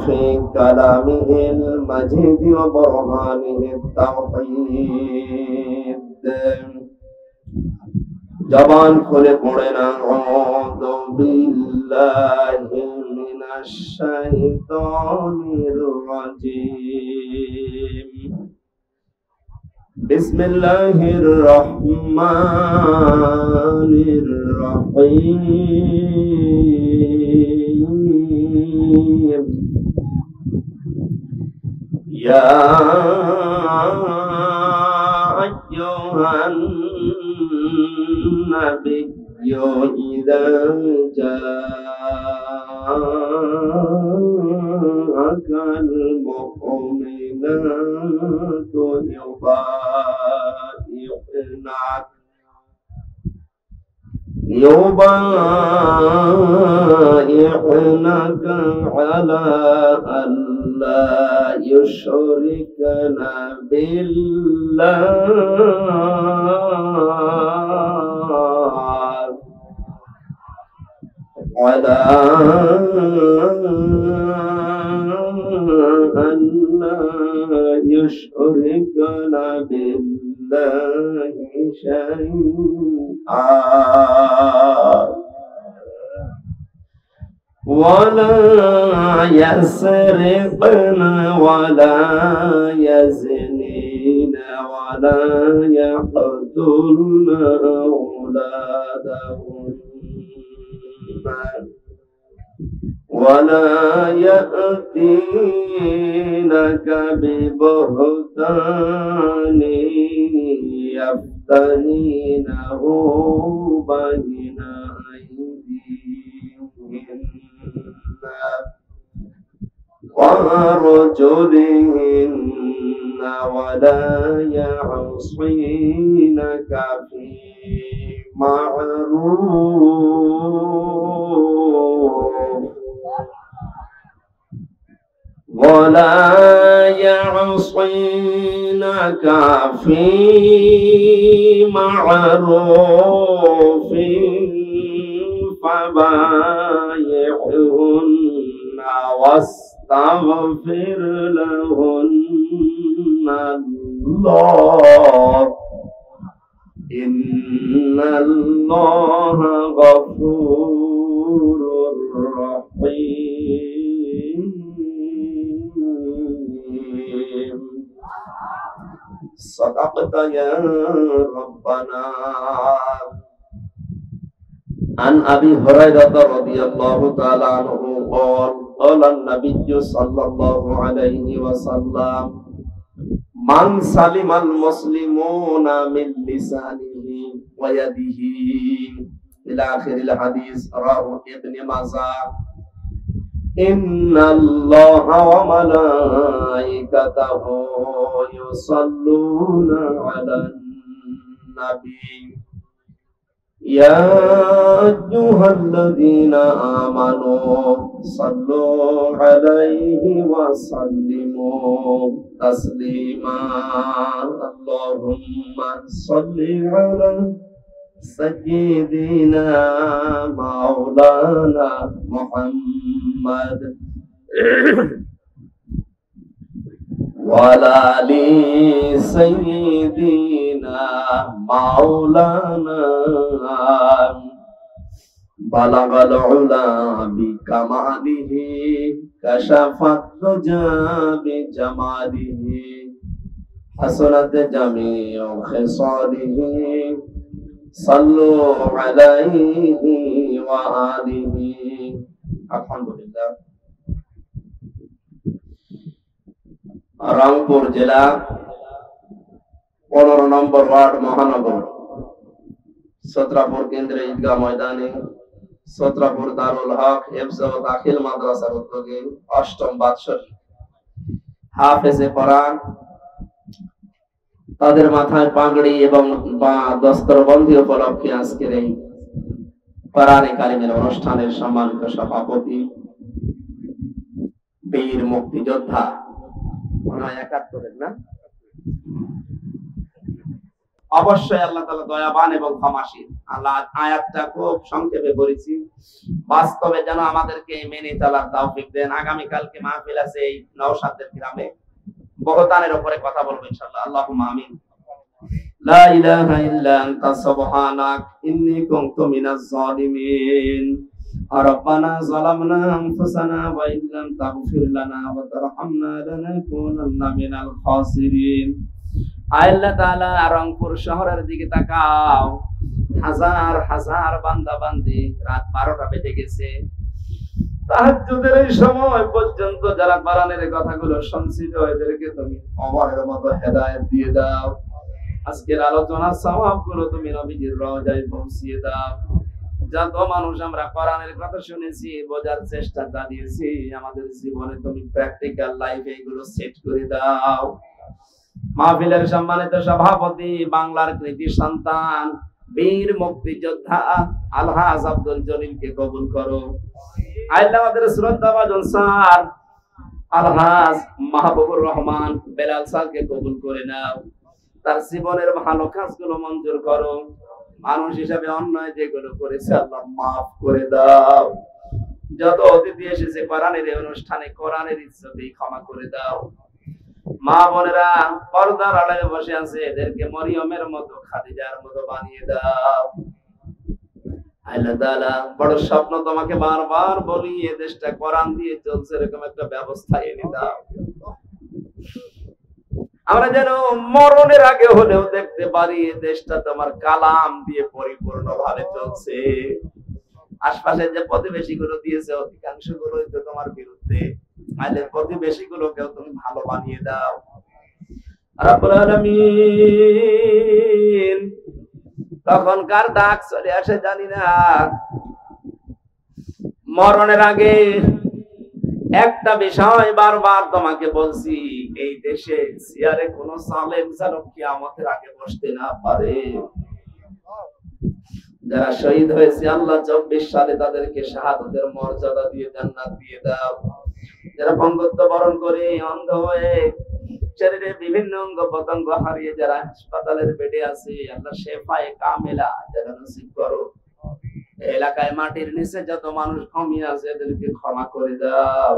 في كلامه المجيد وبرهانه التوحيد. জবান খুলে পড়ে না আউযু বিল্লাহি মিনাশ শাইতানির রাজিম। বিসমিল্লাহির রহমানির রহিম। ইয়া আইয়ুহান النبي إذا جاءك المؤمنات يبايعنك على أن لا يشركن بالله ولا أن لا يشركن بالله شيئا ولا يسرقن ولا يزنين ولا يقتلن أولادهن ولا يأتينك ببهتان يستهينه بين أيديهن وأرجلهن ولا يعصينك في معروف فبايعهن واستغفر لهن الله إن الله غفور رحيم. صدقت يا ربنا. عن أبي هريرة رضي الله تعالى عنه قال قال النبي صلى الله عليه وسلم من سلم المسلمون من لسانه ويده إلى آخر الحديث رواه ابن ماجه. إن الله وملائكته يصلون على النبي يا أيها الذين آمنوا صلوا عليه وسلموا تسليما. اللهم صل على سيدنا مولانا محمد وعلى آل سيدنا مولانا بلغ العلا بكماله كشف الدجى بجماله حسنت جميع خصاله صلوا عليه وآله. আলহামদুলিল্লাহ। রংপুর জেলা 15 নম্বর ওয়ার্ড মহানগর সত্রাপুর কেন্দ্রে ঈদগাহ ময়দানে সত্রাপুর দারুল হক হিফজ ও দাখিল মাদ্রাসার উদ্যোগে 8ম বাৎসরিক হাফেজে কোরআন তাদের মাথায় পাগড়ি এবং দস্তরবন্দি উপলক্ষে আজকের এই কোরআনে কারিমের অনুষ্ঠানের সম্মানিত সভাপতি বীর মুক্তিযোদ্ধা 71 না অবশ্যই আল্লাহ তাআলা দয়াবান এবং ক্ষমাশীল। আল্লাহ আয়াতটা খুব সংক্ষেপে করেছি, বাস্তবে যেন আমাদেরকে মেনে চলার তৌফিক দেন। আগামী কালকে মাহফিল আছে এই নওশাদের গ্রামে, বহতানের উপরে কথা বলবো ইনশাআল্লাহ। আল্লাহুম্মা আমিন। লা ইলাহা ইল্লা আনতা সুবহানাক ইন্নী কুনতু মিনাজ জালিমিন। ربنا ظلمنا أنفسنا وإن لم تغفر لنا وترحمنا لنكونن من الخاسرين। আল্লাহ তাআলা রংপুর শহরের দিকে তাকাও, হাজার হাজার বান্দা বান্দি, রাত 12টা বেজে গেছে, তাহাজ্জুদের এই সময় পর্যন্ত যারা কোরআনের কথাগুলো শুনছিল এদেরকে তুমি অমরের মতো হেদায়েত দিয়ে দাও। আজকের আলোচনার সওয়াবগুলো তুমি নবীজির রওজায় পৌঁছিয়ে দাও। যত মানুষ আমরা কোরআনের কথা শুনেছি, বোঝার চেষ্টা চালিয়েছি, আমাদের জীবনে তুমি প্র্যাকটিক্যাল লাইফে এগুলো সেট করে দাও। মাহফিলের সম্মানিত সভাপতি, বাংলার কৃতি সন্তান, বীর মুক্তিযোদ্ধা আলহাজ আব্দুল জলিলকে কবুল করো। আল্লাহ আমাদের শ্রদ্ধাভাজন স্যার আলহাজ মাহবুবুর রহমান বেলাল স্যারকে কবুল করে নাও। তার জীবনের ভালো কাজগুলো মঞ্জুর করো। মানুষ হিসাবে অন্যায় যেগুলো করেছে আল্লাহ মাফ করে দাও। যত অতিথি এসেছে কোরআনের এই অনুষ্ঠানে কোরআনের ইজ্জতে ক্ষমা করে দাও। মা বোনেরা পর্দার আড়ালে বসে আছে, এদেরকে মরিয়মের মতো খাদিজার মতো বানিয়ে দাও। আল্লাহ তাআলা বড় স্বপ্ন তোমাকে বারবার বলি, এই দেশটা কোরআন দিয়ে চলছে এরকম একটা ব্যবস্থা এনে দাও। আমরা যেন মরণের আগে হলেও দেখতে পারি এই দেশটা তোমার কালাম দিয়ে পরিপূর্ণ ভাবে চলছে। আশপাশে যে প্রতিবেশী গুলো দিয়েছে অধিকাংশ গুলোই তো তোমার বিরুদ্ধে। আমাদের প্রতিবেশী গুলোকেও তুমি ভালো বানিয়ে দাও। রব্বুল আলামিন তখন কার ডাক চলে আসে জানি না। মরণের আগে একটা বিষয় বারবার তোমাকে বলছি, এই দেশে চেয়ারে কোন সালেম যেন কিয়ামতের আগে বসতে না পারে। যারা শহীদ হয়েছে আল্লাহ 24 সালে তাদেরকে শাহাদাতের মর্যাদা দিয়ে জান্নাত দিয়ে দাও। যারা পঙ্গুত্ব বরণ করে অন্ধ হয়ে শরীরে বিভিন্ন অঙ্গ প্রত্যঙ্গ হারিয়ে যারা হাসপাতালের বেডে আছে, আল্লাহ শেফায়ে কামেলা যারা নসিব করো। এলাকায় মাটির নিচে যত মানুষ ঘুমিয়ে আছে এদেরকে ক্ষমা করে দাও।